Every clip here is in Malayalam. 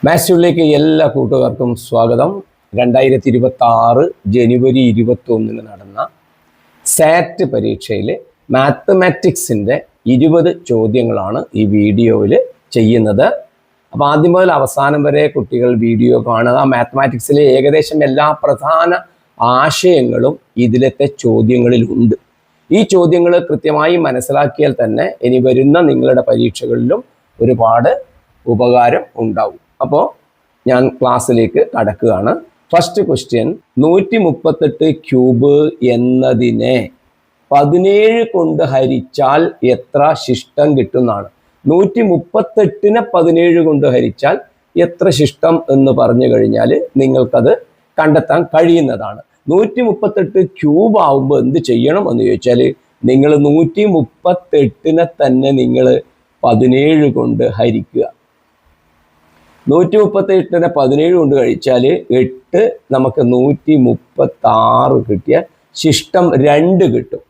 മാത്സിലേക്ക് എല്ലാ കൂട്ടുകാർക്കും സ്വാഗതം. 2026 ജനുവരി 21 നടന്ന സാറ്റ് പരീക്ഷയിൽ മാത്തമാറ്റിക്സിൻ്റെ 20 ചോദ്യങ്ങളാണ് ഈ വീഡിയോയിൽ ചെയ്യുന്നത്. അപ്പോൾ ആദ്യം മുതൽ അവസാനം വരെ കുട്ടികൾ വീഡിയോ കാണുക. മാത്തമാറ്റിക്സിലെ ഏകദേശം എല്ലാ പ്രധാന ആശയങ്ങളും ഇതിലത്തെ ചോദ്യങ്ങളിലുണ്ട്. ഈ ചോദ്യങ്ങൾ കൃത്യമായി മനസ്സിലാക്കിയാൽ തന്നെ ഇനി വരുന്ന നിങ്ങളുടെ പരീക്ഷകളിലും ഒരുപാട് ഉപകാരം ഉണ്ടാവും. അപ്പോൾ ഞാൻ ക്ലാസ്സിലേക്ക് കടക്കുകയാണ്. ഫസ്റ്റ് ക്വസ്റ്റ്യൻ, 138 ക്യൂബ് എന്നതിനെ 17 കൊണ്ട് ഹരിച്ചാൽ എത്ര ശിഷ്ടം കിട്ടുന്നതാണ്. 138നെ 17 കൊണ്ട് ഹരിച്ചാൽ എത്ര ശിഷ്ടം എന്ന് പറഞ്ഞു കഴിഞ്ഞാൽ നിങ്ങൾക്കത് കണ്ടെത്താൻ കഴിയുന്നതാണ്. 138 ക്യൂബ് ആവുമ്പോൾ എന്ത് ചെയ്യണം എന്ന് ചോദിച്ചാൽ, നിങ്ങൾ 138നെ തന്നെ നിങ്ങൾ 17 കൊണ്ട് ഹരിക്കുക. 138നെ 17 കൊണ്ട് കഴിച്ചാൽ 8, നമുക്ക് 136 കിട്ടിയ ശിഷ്ടം 2 കിട്ടും.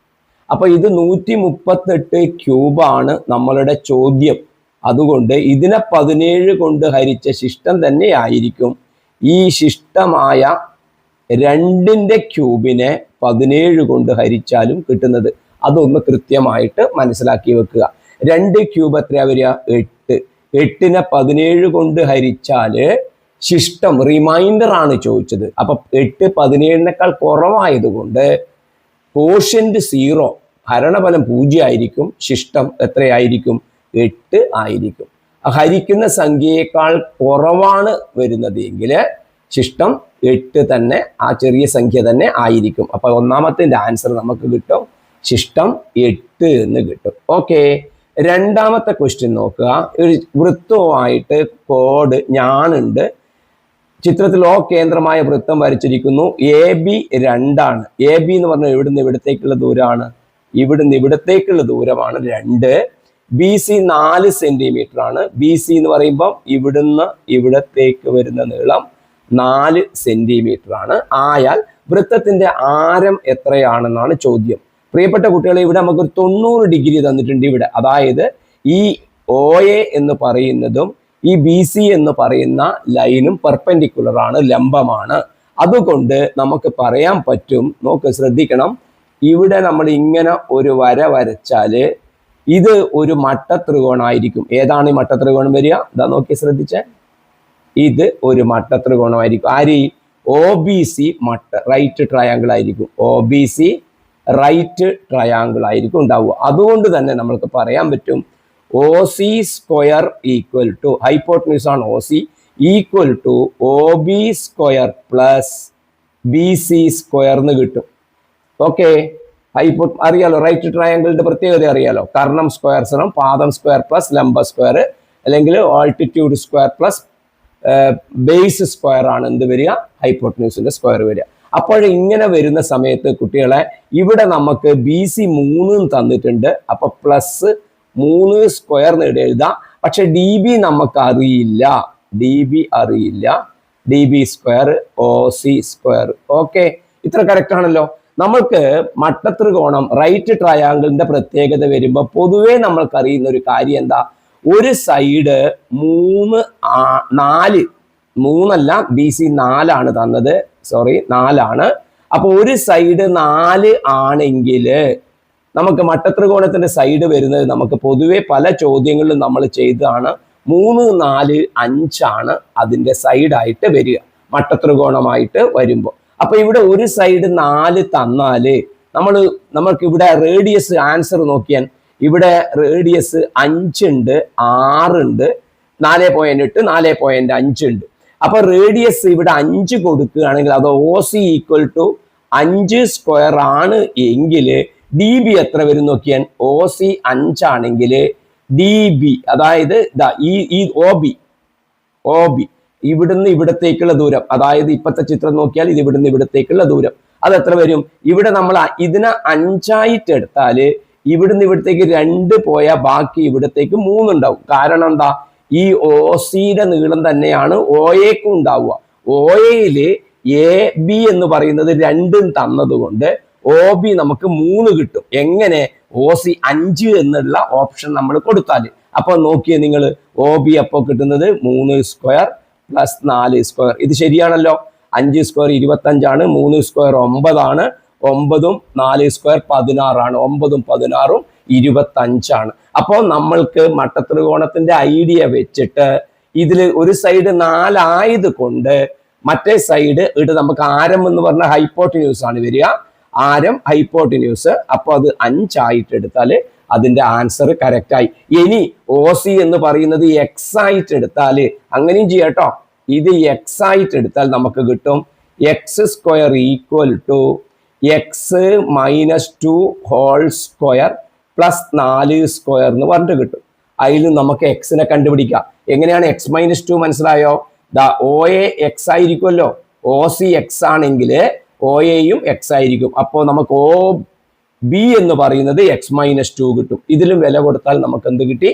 അപ്പോൾ ഇത് 138 ക്യൂബാണ് നമ്മളുടെ ചോദ്യം. അതുകൊണ്ട് ഇതിനെ 17 കൊണ്ട് ഹരിച്ച ശിഷ്ടം തന്നെ ആയിരിക്കും ഈ ശിഷ്ടമായ 2ന്റെ ക്യൂബിനെ 17 കൊണ്ട് ഹരിച്ചാലും കിട്ടുന്നത്. അതൊന്ന് കൃത്യമായിട്ട് മനസ്സിലാക്കി വെക്കുക. 2 ക്യൂബ് എത്രയാ വരിക? 8. 8നെ 17 കൊണ്ട് ഹരിച്ചാല് ശിഷ്ടം റിമൈൻഡർ ആണ് ചോദിച്ചത്. അപ്പൊ 8 17നേക്കാൾ കുറവായതുകൊണ്ട് കോഷ്യന്റ് 0, ഹരണഫലം 0 ആയിരിക്കും. ശിഷ്ടം എത്രയായിരിക്കും? 8 ആയിരിക്കും. ഹരിക്കുന്ന സംഖ്യയേക്കാൾ കുറവാണ് വരുന്നത് എങ്കിൽ ശിഷ്ടം 8 തന്നെ, ആ ചെറിയ സംഖ്യ തന്നെ ആയിരിക്കും. അപ്പൊ ഒന്നാമത്തെ ആൻസർ നമുക്ക് കിട്ടും, ശിഷ്ടം 8 എന്ന് കിട്ടും. ഓക്കെ, രണ്ടാമത്തെ ക്വസ്റ്റ്യൻ നോക്കുക. ഒരു വൃത്തവുമായിട്ട് കോഡ് ഞാനുണ്ട്. ചിത്രത്തിൽ O കേന്ദ്രമായ വൃത്തം വരച്ചിരിക്കുന്നു. AB 2 ആണ്. AB എന്ന് പറഞ്ഞാൽ ഇവിടുന്ന് ഇവിടത്തേക്കുള്ള ദൂരമാണ്, ഇവിടുന്ന് ഇവിടത്തേക്കുള്ള ദൂരമാണ് 2. BC 4 സെന്റിമീറ്റർ ആണ്. BC എന്ന് പറയുമ്പോൾ ഇവിടുന്ന് ഇവിടത്തേക്ക് വരുന്ന നീളം 4 സെന്റിമീറ്റർ ആണ്. ആയാൽ വൃത്തത്തിന്റെ ആരം എത്രയാണെന്നാണ് ചോദ്യം. പ്രിയപ്പെട്ട കുട്ടികളെ, ഇവിടെ നമുക്ക് 90 ഡിഗ്രി തന്നിട്ടുണ്ട് ഇവിടെ. അതായത് ഈ OA എന്ന് പറയുന്നതും ഈ BC എന്ന് പറയുന്ന ലൈനും പെർപെൻഡിക്കുലർ ആണ്, ലംബമാണ്. അതുകൊണ്ട് നമുക്ക് പറയാൻ പറ്റും, നോക്ക് ശ്രദ്ധിക്കണം, ഇവിടെ നമ്മൾ ഇങ്ങനെ ഒരു വര വരച്ചാല് ഇത് ഒരു മട്ടത്രികോണായിരിക്കും. ഏതാണ് ഈ മട്ടത്രികോണം വരിക? ഇതാ നോക്കി ശ്രദ്ധിച്ചേ, ഇത് ഒരു മട്ടത്രികോണമായിരിക്കും. ആര്? OBC റൈറ്റ് ട്രയാങ്കിൾ ആയിരിക്കും. OBC റൈറ്റ് ട്രയാങ്കിൾ ആയിരിക്കും ഉണ്ടാവുക. അതുകൊണ്ട് തന്നെ നമ്മൾക്ക് പറയാൻ പറ്റും OC square equal to, hypotenuse ആണ് OC, equal to OB square plus BC square എന്ന് കിട്ടും. ഓക്കെ, അറിയാലോ റൈറ്റ് ട്രയാങ്കിളിന്റെ പ്രത്യേകത അറിയാലോ. കർണം സ്ക്വയർ സമം പാദം സ്ക്വയർ പ്ലസ് ലംബ സ്ക്വയർ, അല്ലെങ്കിൽ altitude square plus base square ആണ് എന്ത് വരിക? ഹൈപ്പോട്ടന്യൂസിന്റെ സ്ക്വയർ വരിക. അപ്പോൾ ഇങ്ങനെ വരുന്ന സമയത്ത് കുട്ടികളെ ഇവിടെ നമുക്ക് BC 3 തന്നിട്ടുണ്ട്. അപ്പൊ പ്ലസ് 3 സ്ക്വയർ നേടി എഴുതാം. പക്ഷെ DB നമുക്ക് അറിയില്ല, DB അറിയില്ല. DB square OC square. Okay, ഇത്ര കറക്റ്റ് ആണല്ലോ. നമ്മൾക്ക് മട്ടത്രികോണം റൈറ്റ് ട്രയാങ്കിളിന്റെ പ്രത്യേകത വരുമ്പോൾ പൊതുവെ നമ്മൾക്ക് അറിയുന്ന ഒരു കാര്യം എന്താ? ഒരു സൈഡ് 3 3 BC 4 ആണ് തന്നത്, സോറി 4 ആണ്. അപ്പൊ ഒരു സൈഡ് 4 ആണെങ്കിൽ നമുക്ക് മട്ടത്രികോണത്തിന്റെ സൈഡ് വരുന്നത് നമുക്ക് പൊതുവെ പല ചോദ്യങ്ങളിലും നമ്മൾ ചെയ്തതാണ്. 3 4 5 ആണ് അതിന്റെ സൈഡായിട്ട് വരിക മട്ടത്രികോണമായിട്ട് വരുമ്പോൾ. അപ്പൊ ഇവിടെ ഒരു സൈഡ് 4 തന്നാല് നമ്മൾക്ക് ഇവിടെ റേഡിയസ് ആൻസർ നോക്കിയാൽ ഇവിടെ റേഡിയസ് 5 ഉണ്ട്, 6 ഉണ്ട്, 4.8 4.5 ഉണ്ട്. അപ്പൊ റേഡിയസ് ഇവിടെ 5 കൊടുക്കുകയാണെങ്കിൽ അത് OC ഈക്വൽ ടു 5 സ്ക്വയർ ആണ് എങ്കിൽ DB എത്ര വരും നോക്കിയാൽ, OC 5 ആണെങ്കിൽ DB, അതായത് ഈ OB ഇവിടുന്ന് ഇവിടത്തേക്കുള്ള ദൂരം, അതായത് ഇപ്പത്തെ ചിത്രം നോക്കിയാൽ ഇത് ഇവിടുന്ന് ഇവിടത്തേക്കുള്ള ദൂരം, അത് എത്ര വരും? ഇവിടെ നമ്മൾ ഇതിനെ 5 ആയിട്ട് എടുത്താല് ഇവിടുന്ന് ഇവിടത്തേക്ക് 2 പോയാൽ ബാക്കി ഇവിടത്തേക്ക് 3 ഉണ്ടാവും. കാരണം എന്താ? ഈ OCയുടെ നീളം തന്നെയാണ് OAക്കും ഉണ്ടാവുക. OAയില് AB എന്ന് പറയുന്നത് 2 തന്നതുകൊണ്ട് OB നമുക്ക് 3 കിട്ടും. എങ്ങനെ? OC 5 എന്നുള്ള ഓപ്ഷൻ നമ്മൾ കൊടുത്താൽ. അപ്പൊ നോക്കിയേ നിങ്ങൾ, OB അപ്പോൾ കിട്ടുന്നത് 3 സ്ക്വയർ പ്ലസ് 4 സ്ക്വയർ. ഇത് ശരിയാണല്ലോ. 5 സ്ക്വയർ 25 3 സ്ക്വയർ 9 9ഉം 4 സ്ക്വയർ 16 9ഉം 16ഉം 25. അപ്പോൾ നമ്മൾക്ക് മട്ടത്രികോണത്തിന്റെ ഐഡിയ വെച്ചിട്ട് ഇതിൽ ഒരു സൈഡ് 4 ആയത് കൊണ്ട് മറ്റേ സൈഡ് ഇവിടെ നമുക്ക് ആരം എന്ന് പറഞ്ഞ ഹൈപ്പോട്ടിന്യൂസ് ആണ് വരിക. ആരം ഹൈപ്പോട്ടിന്യൂസ്. അപ്പോൾ അത് 5 ആയിട്ട് എടുത്താൽ അതിന്റെ ആൻസർ കറക്റ്റ് ആയി. ഇനി OC എന്ന് പറയുന്നത് എക്സ് ആയിട്ട് എടുത്താൽ അങ്ങനെയും ചെയ്യാട്ടോ. ഇത് എക്സ് ആയിട്ട് എടുത്താൽ നമുക്ക് കിട്ടും x square equal to x minus 2 whole square plus 4 square എന്ന് പറഞ്ഞിട്ട് കിട്ടും. അതിൽ നമുക്ക് എക്സിനെ കണ്ടുപിടിക്കാം. എങ്ങനെയാണ് എക്സ് മൈനസ് 2 മനസ്സിലായോ? OA എക്സ് ആയിരിക്കുമല്ലോ. OC എക്സ് ആണെങ്കിൽ OAയും എക്സ് ആയിരിക്കും. അപ്പോൾ നമുക്ക് OB എന്ന് പറയുന്നത് എക്സ് മൈനസ് 2 കിട്ടും. ഇതിലും വില കൊടുത്താൽ നമുക്ക് എന്ത് കിട്ടി?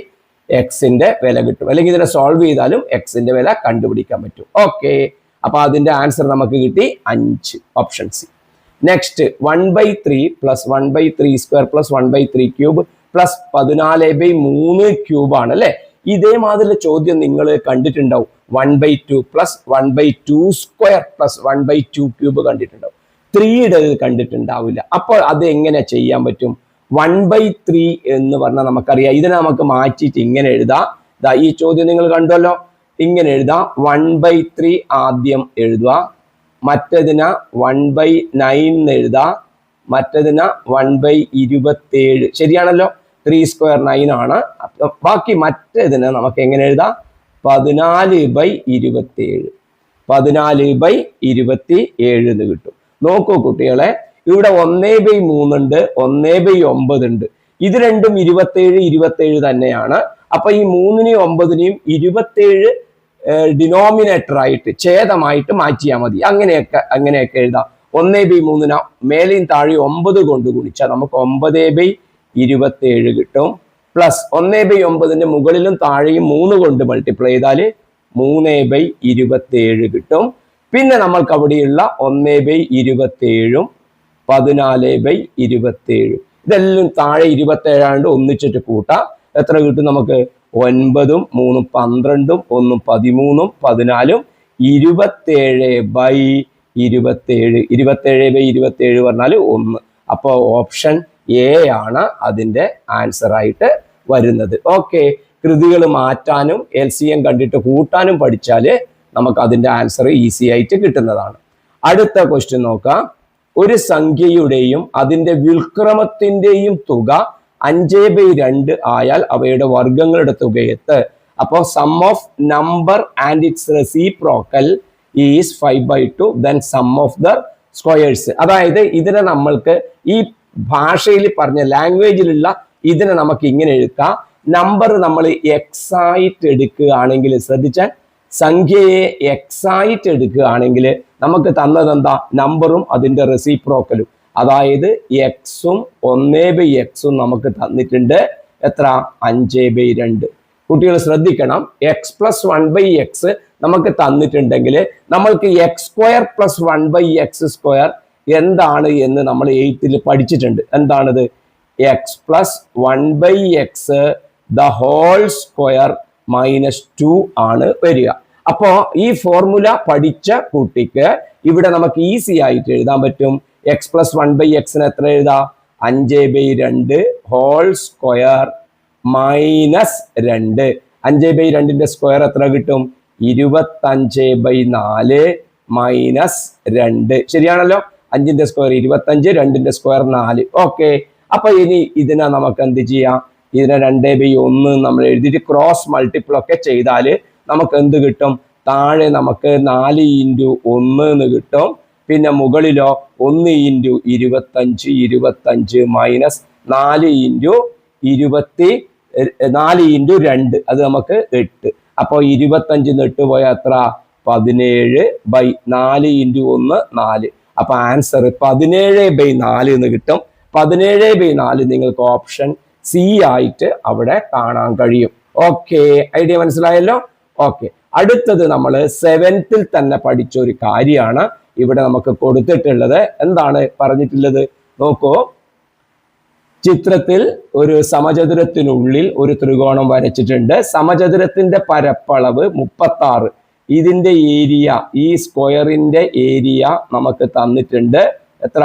എക്സിന്റെ വില കിട്ടും. അല്ലെങ്കിൽ ഇതിനെ സോൾവ് ചെയ്താലും എക്സിന്റെ വില കണ്ടുപിടിക്കാൻ പറ്റും. ഓക്കെ, അപ്പൊ അതിന്റെ ആൻസർ നമുക്ക് കിട്ടി 5, option C. Next 1/3 plus 1/3 square plus 1/3 cube plus 14/3 cube ആണ് അല്ലെ. ഇതേമാതിരി ചോദ്യം നിങ്ങൾ കണ്ടിട്ടുണ്ടാവും. 1/2 പ്ലസ് 1/2 സ്ക്വയർ പ്ലസ് 1/2 ക്യൂബ് കണ്ടിട്ടുണ്ടാവും. 3യുടെ കണ്ടിട്ടുണ്ടാവില്ല. അപ്പോൾ അത് എങ്ങനെ ചെയ്യാൻ പറ്റും? 1/3 എന്ന് പറഞ്ഞാൽ നമുക്കറിയാം. ഇതിനെ നമുക്ക് മാറ്റിയിട്ട് ഇങ്ങനെ എഴുതാം. ഈ ചോദ്യം നിങ്ങൾ കണ്ടല്ലോ. ഇങ്ങനെ എഴുതാം. 1/3 ആദ്യം എഴുതുക, മറ്റതിന് 1/9 എഴുതാം, മറ്റതിന് 1/27. ശരിയാണല്ലോ. 3 സ്ക്വയർ 9 ആണ്. ബാക്കി മറ്റേതിന് നമുക്ക് എങ്ങനെ എഴുതാം? 14/27. 14/27 എന്ന് കിട്ടും. നോക്കൂ കുട്ടികളെ, ഇവിടെ 1/3 ഉണ്ട്, 1/9 ഉണ്ട്. ഇത് രണ്ടും 27 തന്നെയാണ്. അപ്പൊ ഈ 3നെയും 9നെയും 27 ഡിനോമിനേറ്റർ ആയിട്ട് ഛേദമായിട്ട് മാറ്റിയാൽ മതി. അങ്ങനെയൊക്കെ എഴുതാം. 1/3 മേലെയും താഴെ 9 കൊണ്ട് ഗുണിച്ചാൽ നമുക്ക് 9/27 കിട്ടും. പ്ലസ് 1/9 മുകളിലും താഴെയും 3 കൊണ്ട് മൾട്ടിപ്ലൈ ചെയ്താൽ 3/27 കിട്ടും. പിന്നെ നമ്മൾക്ക് അവിടെയുള്ള 1/27ഉം 14/27. ഇതെല്ലാം താഴെ 27 ആണ്ട് ഒന്നിച്ചിട്ട് കൂട്ടാം. എത്ര കിട്ടും നമുക്ക്? 9ഉം 3ഉം 12ഉം 1ഉം 13ഉം 14ഉം 27/27. 27/27 പറഞ്ഞാൽ 1. അപ്പോൾ ഓപ്ഷൻ എ ആണ് അതിന്റെ ആൻസർ ആയിട്ട് വരുന്നത്. ഓക്കെ, കൃതികൾ മാറ്റാനും LCM കണ്ടിട്ട് കൂട്ടാനും പഠിച്ചാൽ നമുക്ക് അതിന്റെ ആൻസർ ഈസി ആയിട്ട് കിട്ടുന്നതാണ്. അടുത്ത ക്വസ്റ്റ്യൻ നോക്കാം. ഒരു സംഖ്യയുടെയും അതിന്റെ വ്യുൽക്രമത്തിന്റെയും തുക 5/2 ആയാൽ അവയുടെ വർഗങ്ങളുടെ തുകയെത്ത്. അപ്പോൾ sum of number and its reciprocal is 5/2 then sum of the squares. അതായത് ഇതിനെ നമ്മൾക്ക് ഈ ഭാഷയിൽ പറഞ്ഞ ലാംഗ്വേജിലുള്ള ഇതിനെ നമുക്ക് ഇങ്ങനെ എഴുതാം. നമ്പർ നമ്മൾ എക്സ് ആയിട്ട് എടുക്കുകയാണെങ്കിൽ, ശ്രദ്ധിച്ചാൽ സംഖ്യയെ എക്സ് ആയിട്ട് എടുക്കുകയാണെങ്കിൽ നമുക്ക് തന്നത് എന്താ? നമ്പറും അതിന്റെ റെസിപ്രോക്കലും. അതായത് എക്സും 1/x നമുക്ക് തന്നിട്ടുണ്ട്. എത്ര? 5/2. കുട്ടികൾ ശ്രദ്ധിക്കണം, എക്സ് പ്ലസ് 1/x നമുക്ക് തന്നിട്ടുണ്ടെങ്കിൽ നമ്മൾക്ക് X square plus 1/x square എന്താണ് എന്ന് നമ്മൾ 8ൽ പഠിച്ചിട്ടുണ്ട്. എന്താണത്? X plus 1/x the whole square -2 ആണ് വരിക. അപ്പോ ഈ ഫോർമുല പഠിച്ച കുട്ടിക്ക് ഇവിടെ നമുക്ക് ഈസി ആയിട്ട് എഴുതാൻ പറ്റും. എക്സ് പ്ലസ് 1/x എത്ര എഴുതാം? 5/2 ഹോൾ സ്ക്വയർ -2. 5/2ന്റെ സ്ക്വയർ എത്ര കിട്ടും? 25/4 -2. ശരിയാണല്ലോ. 5ന്റെ സ്ക്വയർ 25, 2ന്റെ സ്ക്വയർ 4. ഓക്കെ, അപ്പൊ ഇനി ഇതിനെ നമുക്ക് എന്ത് ചെയ്യാം? ഇതിനെ 2/1 നമ്മൾ എഴുതിയിട്ട് ക്രോസ് മൾട്ടിപ്പിൾ ഒക്കെ ചെയ്താൽ നമുക്ക് എന്ത് കിട്ടും? താഴെ നമുക്ക് 4 × 1 എന്ന് കിട്ടും. പിന്നെ മുകളിലോ 1 × 25, 25 മൈനസ് 4 × 2 അത് നമുക്ക് 8. അപ്പോൾ 25 8 പോയാൽ എത്ര? 17/4 × 1 4. അപ്പൊ ആൻസർ 17/4 എന്ന് കിട്ടും. 17/4 നിങ്ങൾക്ക് ഓപ്ഷൻ സി ആയിട്ട് അവിടെ കാണാൻ കഴിയും. ഓക്കെ, ഐഡിയ മനസ്സിലായല്ലോ. ഓക്കെ, അടുത്തത് നമ്മൾ 7th തന്നെ പഠിച്ച ഒരു കാര്യമാണ് ഇവിടെ നമുക്ക് കൊടുത്തിട്ടുള്ളത്. എന്താണ് പറഞ്ഞിട്ടുള്ളത് നോക്കൂ. ചിത്രത്തിൽ ഒരു സമചതുരത്തിനുള്ളിൽ ഒരു ത്രികോണം വരച്ചിട്ടുണ്ട്. സമചതുരത്തിന്റെ പരപ്പളവ് 36, ഇതിന്റെ ഏരിയ, ഈ സ്ക്വയറിന്റെ ഏരിയ നമുക്ക് തന്നിട്ടുണ്ട്. എത്ര?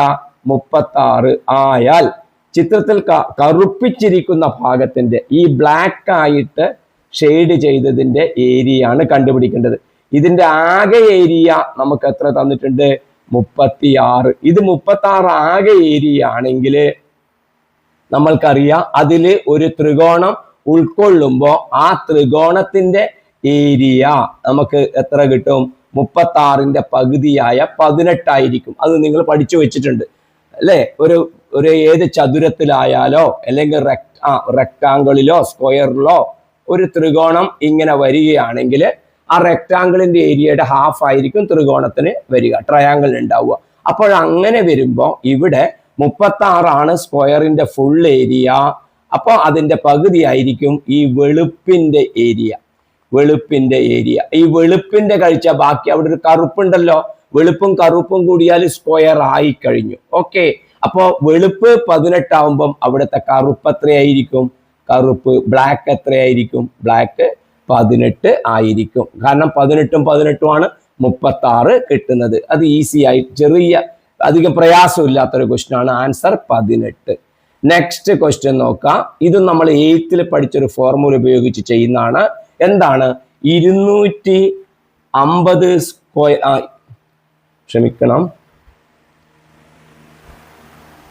36 ആയാൽ ചിത്രത്തിൽ കറുപ്പിച്ചിരിക്കുന്ന ഭാഗത്തിന്റെ ഈ ബ്ലാക്ക് ആയിട്ട് ഷെയ്ഡ് ചെയ്തതിന്റെ ഏരിയ ആണ് കണ്ടുപിടിക്കേണ്ടത്. ഇതിന്റെ ആകെ ഏരിയ നമുക്ക് എത്ര തന്നിട്ടുണ്ട്? 36. ഇത് 36 ആകെ ഏരിയ ആണെങ്കിൽ നമ്മൾക്കറിയാം അതില് ഒരു ത്രികോണം ഉൾക്കൊള്ളുമ്പോൾ ആ ത്രികോണത്തിന്റെ ഏരിയ നമുക്ക് എത്ര കിട്ടും? 36ന്റെ പകുതിയായ 18 ആയിരിക്കും. അത് നിങ്ങൾ പഠിച്ചു വെച്ചിട്ടുണ്ട് അല്ലെ? ഒരു ഏത് ചതുരത്തിലായാലോ അല്ലെങ്കിൽ റെക്ടാങ്കിളിലോ സ്ക്വയറിലോ ഒരു ത്രികോണം ഇങ്ങനെ വരികയാണെങ്കിൽ ആ റെക്ടാങ്കിളിന്റെ ഏരിയയുടെ ഹാഫ് ആയിരിക്കും ത്രികോണത്തിന് വരിക, ട്രയാങ്കിൾ ഉണ്ടാവുക. അപ്പോൾ അങ്ങനെ വരുമ്പോൾ ഇവിടെ 36 ആണ് സ്ക്വയറിന്റെ ഫുൾ ഏരിയ. അപ്പോൾ അതിന്റെ പകുതി ആയിരിക്കും ഈ വെളുപ്പിന്റെ ഏരിയ. ഈ വെളുപ്പിന്റെ കഴിച്ച ബാക്കി അവിടെ ഒരു കറുപ്പുണ്ടല്ലോ, വെളുപ്പും കറുപ്പും കൂടിയാൽ സ്ക്വയർ ആയി കഴിഞ്ഞു. ഓക്കെ, അപ്പോ വെളുപ്പ് 18 ആവുമ്പം അവിടുത്തെ കറുപ്പ് എത്രയായിരിക്കും? കറുപ്പ് ബ്ലാക്ക് എത്രയായിരിക്കും? ബ്ലാക്ക് 18 ആയിരിക്കും. കാരണം 18ഉം 18ഉം ആണ് 36 കിട്ടുന്നത്. അത് ഈസി ആയി, ചെറിയ അധികം പ്രയാസമില്ലാത്തൊരു ക്വസ്റ്റ്യൻ ആണ്. ആൻസർ 18. നെക്സ്റ്റ് ക്വസ്റ്റ്യൻ നോക്കാം. ഇത് നമ്മൾ 8th പഠിച്ചൊരു ഫോർമുല ഉപയോഗിച്ച് ചെയ്യുന്നതാണ്. എന്താണ്? 250 സ്ക്വയർ, ക്ഷമിക്കണം,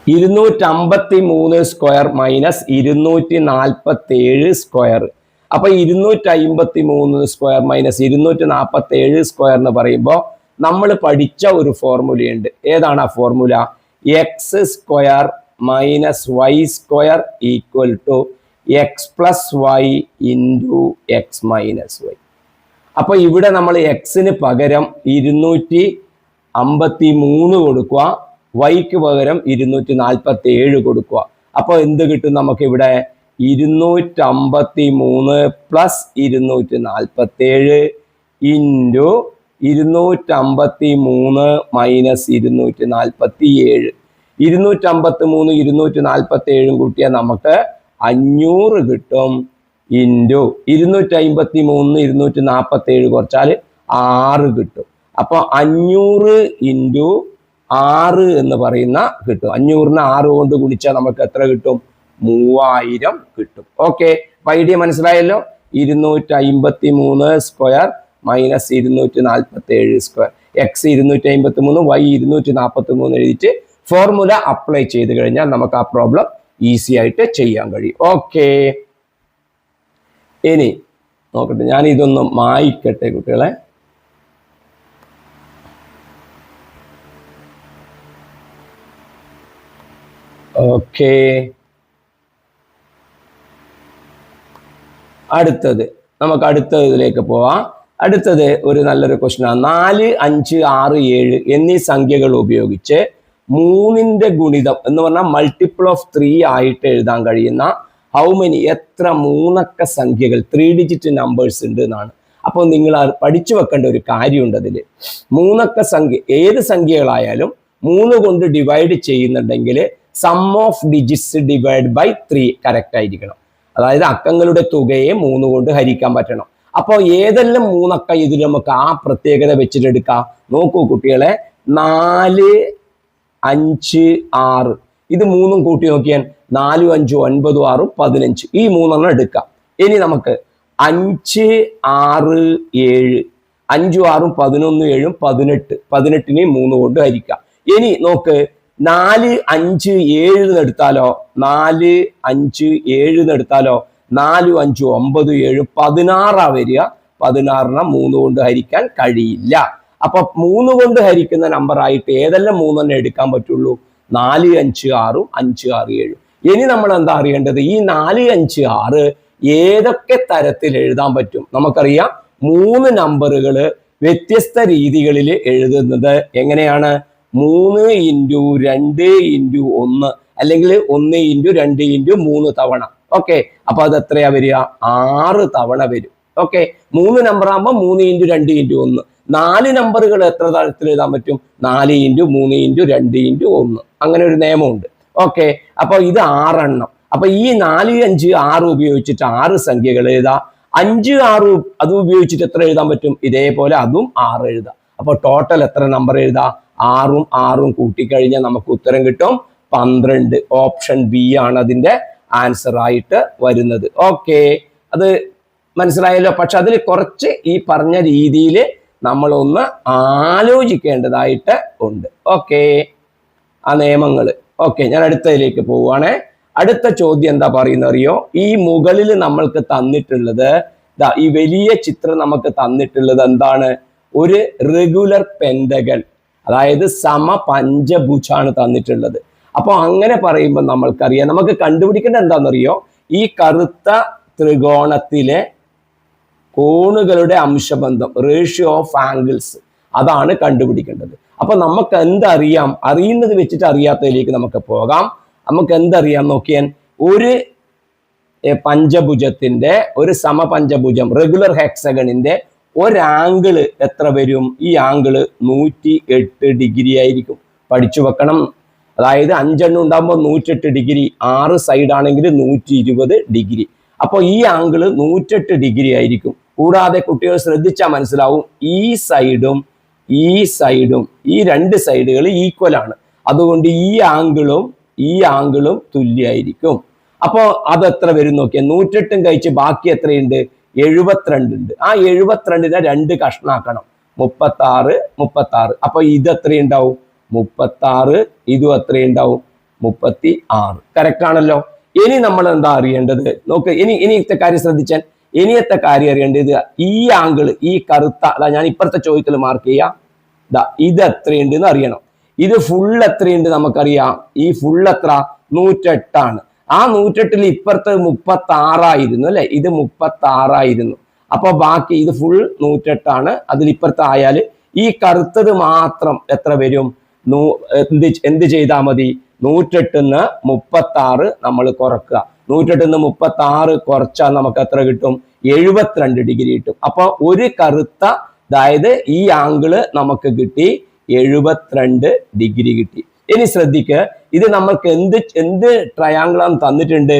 253 സ്ക്വയർ മൈനസ് 247 സ്ക്വയർ. അപ്പൊ 253 സ്ക്വയർ മൈനസ് 247 സ്ക്വയർ എന്ന് പറയുമ്പോൾ നമ്മൾ പഠിച്ച ഒരു ഫോർമുലയുണ്ട്. ഏതാണ് ആ formula? X square minus y square equal to x plus y into x minus y. അപ്പൊ ഇവിടെ നമ്മൾ എക്സിന് പകരം 253 കൊടുക്കുക, വൈക്ക് പകരം 247 കൊടുക്കുക. അപ്പൊ എന്ത് കിട്ടും നമുക്ക് ഇവിടെ? 253 പ്ലസ് 247 ഇൻറ്റു 253 മൈനസ് 247. 253 247 കൂട്ടിയാൽ നമുക്ക് 500 കിട്ടും. ഇൻറ്റു 253 247 കുറച്ചാൽ 6 കിട്ടും. അപ്പൊ 500 ഇൻറ്റു 6 എന്ന് പറയുന്ന കിട്ടും. 500നെ 6 കൊണ്ട് ഗുണിച്ചാൽ നമുക്ക് എത്ര കിട്ടും? 3000 കിട്ടും. ഓക്കെ, ഐഡിയ മനസ്സിലായല്ലോ? 253 square minus 247 square. X 253, y 243 എഴുതിയിട്ട് ഫോർമുല അപ്ലൈ ചെയ്ത് കഴിഞ്ഞാൽ നമുക്ക് ആ പ്രോബ്ലം ഈസി ആയിട്ട് ചെയ്യാൻ കഴിയും. ഓക്കെ, ഇനി നോക്കട്ടെ, ഞാൻ ഇതൊന്ന് മായ്ക്കട്ടെ കുട്ടികളെ. ഓക്കെ, അടുത്തത് നമുക്ക് അടുത്തതിലേക്ക് പോവാം. അടുത്തത് ഒരു നല്ലൊരു ക്വസ്റ്റ്യനാണ്. 4, 5, 6, 7 എന്നീ സംഖ്യകൾ ഉപയോഗിച്ച് 3ന്റെ ഗുണിതം എന്ന് പറഞ്ഞാൽ മൾട്ടിപ്പിൾ ഓഫ് 3 ആയിട്ട് എഴുതാൻ കഴിയുന്ന ഹൗ മെനി, എത്ര 3അക്ക സംഖ്യകൾ, 3 ഡിജിറ്റ് നമ്പേഴ്സ് ഉണ്ട് എന്നാണ്. അപ്പോൾ നിങ്ങൾ പഠിച്ചു വെക്കേണ്ട ഒരു കാര്യമുണ്ട്. അതിൽ 3അക്ക സംഖ്യ ഏത് സംഖ്യകളായാലും 3 കൊണ്ട് ഡിവൈഡ് ചെയ്യുന്നുണ്ടെങ്കിൽ sum of digits divide by 3 correct ആയിരിക്കണം. അതായത് അക്കങ്ങളുടെ തുകയെ 3 കൊണ്ട് ഹരിക്കാൻ പറ്റണം. അപ്പോൾ ഏതെല്ലാം 3അക്ക ഇതിൽ നമുക്ക് ആ പ്രത്യേകത വെച്ചിട്ടെടുക്കാം. നോക്കൂ കുട്ടികളെ, 4, 5, 6 ഇത് 3ഉം കൂട്ടി നോക്കിയാൽ 4, 5, 9, 6, 15 ഈ 3 എടുക്കാം. ഇനി നമുക്ക് 5, 6, 7 5, 6, 11, 7, 18 18നെ 3 കൊണ്ട് ഹരിക്കാം. ഇനി നോക്ക്, 4, 5, 7 എടുത്താലോ, 4, 5, 7 എടുത്താലോ 4, 5, 9, 7 16 വരിക. 16നെ 3 കൊണ്ട് ഹരിക്കാൻ കഴിയില്ല. അപ്പൊ 3 കൊണ്ട് ഹരിക്കുന്ന നമ്പർ ആയിട്ട് ഏതെല്ലാം 3 എടുക്കാൻ പറ്റുള്ളൂ? 4, 5, 6, 5, 6, 7. ഇനി നമ്മൾ എന്താ അറിയേണ്ടത്? ഈ 4, 5, 6 ഏതൊക്കെ തരത്തിൽ എഴുതാൻ പറ്റും? നമുക്കറിയാം 3 നമ്പറുകൾ വ്യത്യസ്ത രീതികളിൽ എഴുതുന്നത് എങ്ങനെയാണ്? 3 ഇൻറ്റു 2 ഇൻറ്റു 1 അല്ലെങ്കിൽ 1 ഇൻറ്റു 2 ഇൻറ്റു 3 തവണ. ഓക്കെ, അപ്പൊ അത് എത്രയാ വരിക? 6 തവണ വരും. ഓക്കെ, 3 നമ്പർ ആകുമ്പോൾ 3 ഇൻറ്റു 2 ഇൻറ്റു 1. 4 നമ്പറുകൾ എത്ര തരത്തിൽ എഴുതാൻ പറ്റും? 4 ഇൻറ്റു 3 ഇൻറ്റു 2 ഇൻറ്റു 1. അങ്ങനെ ഒരു നിയമമുണ്ട്. ഓക്കെ, അപ്പൊ ഇത് 6 എണ്ണം. അപ്പൊ ഈ 4, 5, 6 ഉപയോഗിച്ചിട്ട് 6 സംഖ്യകൾ എഴുതാം. 5 6 അത് ഉപയോഗിച്ചിട്ട് എത്ര എഴുതാൻ പറ്റും? ഇതേപോലെ അതും 6 എഴുതാം. അപ്പൊ ടോട്ടൽ എത്ര നമ്പർ എഴുതാം? 6ഉം 6ഉം കൂട്ടിക്കഴിഞ്ഞാൽ നമുക്ക് ഉത്തരം കിട്ടും 12. ഓപ്ഷൻ ബി ആണ് അതിന്റെ ആൻസർ ആയിട്ട് വരുന്നത്. ഓക്കെ, അത് മനസ്സിലായല്ലോ. പക്ഷെ അതിൽ കുറച്ച് ഈ പറഞ്ഞ രീതിയിൽ നമ്മളൊന്ന് ആലോചിക്കേണ്ടതായിട്ട് ഉണ്ട്. ഓക്കെ, ആ നിയമങ്ങൾ. ഓക്കെ, ഞാൻ അടുത്തതിലേക്ക് പോവുകയാണെ. അടുത്ത ചോദ്യം എന്താ പറയുന്നത് അറിയോ? ഈ മുകളിൽ നമ്മൾക്ക് തന്നിട്ടുള്ളത് ഈ വലിയ ചിത്രം നമുക്ക് തന്നിട്ടുള്ളത് എന്താണ്? ഒരു റെഗുലർ പെന്റഗൺ, അതായത് സമപഞ്ചഭുജാണ് തന്നിട്ടുള്ളത്. അപ്പൊ അങ്ങനെ പറയുമ്പോൾ നമ്മൾക്കറിയാം, നമുക്ക് കണ്ടുപിടിക്കേണ്ടത് എന്താണെന്നറിയോ? ഈ കറുത്ത ത്രികോണത്തിലെ കോണുകളുടെ അംശബന്ധം, റേഷ്യോ ഓഫ് ആംഗിൾസ്, അതാണ് കണ്ടുപിടിക്കേണ്ടത്. അപ്പൊ നമുക്ക് എന്തറിയാം? അറിയുന്നത് വെച്ചിട്ട് അറിയാത്തതിലേക്ക് നമുക്ക് പോകാം. നമുക്ക് എന്തറിയാം നോക്കിയാൽ, ഒരു പഞ്ചഭുജത്തിന്റെ, ഒരു സമപഞ്ചഭുജം റെഗുലർ ഹെക്സഗണിന്റെ ഒരാംഗിള് എത്ര വരും? ഈ ആംഗിള് 108 ഡിഗ്രി ആയിരിക്കും. പഠിച്ചു വെക്കണം. അതായത് 5 എണ്ണം ഉണ്ടാകുമ്പോൾ 108 ഡിഗ്രി, 6 സൈഡ് ആണെങ്കിൽ 120 ഡിഗ്രി. അപ്പോൾ ഈ ആംഗിള് 108 ഡിഗ്രി ആയിരിക്കും. കൂടാതെ കുട്ടികൾ ശ്രദ്ധിച്ചാൽ മനസ്സിലാവും, ഈ സൈഡും ഈ രണ്ട് സൈഡുകൾ ഈക്വൽ ആണ്. അതുകൊണ്ട് ഈ ആംഗിളും തുല്യമായിരിക്കും. അപ്പോൾ അത് എത്ര വരും നോക്കിയാൽ, 108 കഴിച്ച് ബാക്കി എത്രയുണ്ട്? 72 ഉണ്ട്. ആ 72നെ 2 കഷ്ണാക്കണം, 36. അപ്പൊ ഇത് എത്രയുണ്ടാവും? 36. ഇതും എത്രയുണ്ടാവും? 36. കറക്റ്റ് ആണല്ലോ. ഇനി നമ്മൾ എന്താ അറിയേണ്ടത് നോക്ക്. ഇനിയത്തെ കാര്യം ശ്രദ്ധിച്ചാൽ, ഇനിയത്തെ കാര്യം അറിയേണ്ടത് ഈ ആംഗിൾ, ഈ കറുത്ത, അതാ ഞാൻ ഇപ്പുറത്തെ ചോദ്യത്തിൽ മാർക്ക് ചെയ്യാം. ഇത് എത്രയുണ്ട് എന്ന് അറിയണം. ഇത് ഫുൾ എത്രയുണ്ട് നമുക്കറിയാം. ഈ ഫുൾ എത്ര? 108 ആണ്. ആ 108ൽ ഇപ്പുറത്ത് 36 ആയിരുന്നു അല്ലെ? ഇത് 36 ആയിരുന്നു. അപ്പൊ ബാക്കി ഇത് ഫുൾ 108 ആണ്. അതിൽ ഇപ്പുറത്ത് ആയാൽ ഈ കറുത്തത് മാത്രം എത്ര വരും? എന്ത് ചെയ്താൽ മതി? 108ന്ന് 36 നമ്മൾ കുറക്കുക. 108ന്ന് 36 കുറച്ചാൽ നമുക്ക് എത്ര കിട്ടും? 72 ഡിഗ്രി കിട്ടും. അപ്പൊ ഒരു കറുത്ത, അതായത് ഈ ആംഗിള് നമുക്ക് കിട്ടി 72 ഡിഗ്രി കിട്ടി. ഇനി ശ്രദ്ധിക്കുക, ഇത് നമ്മൾക്ക് എന്ത് ട്രയാങ്കിൾ ആണ് തന്നിട്ടുണ്ട്?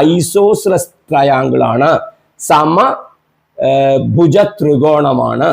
ഐസോസ്ലസ് ട്രയാങ്കിൾ ആണ്, സമഭുജ ത്രികോണമാണ്,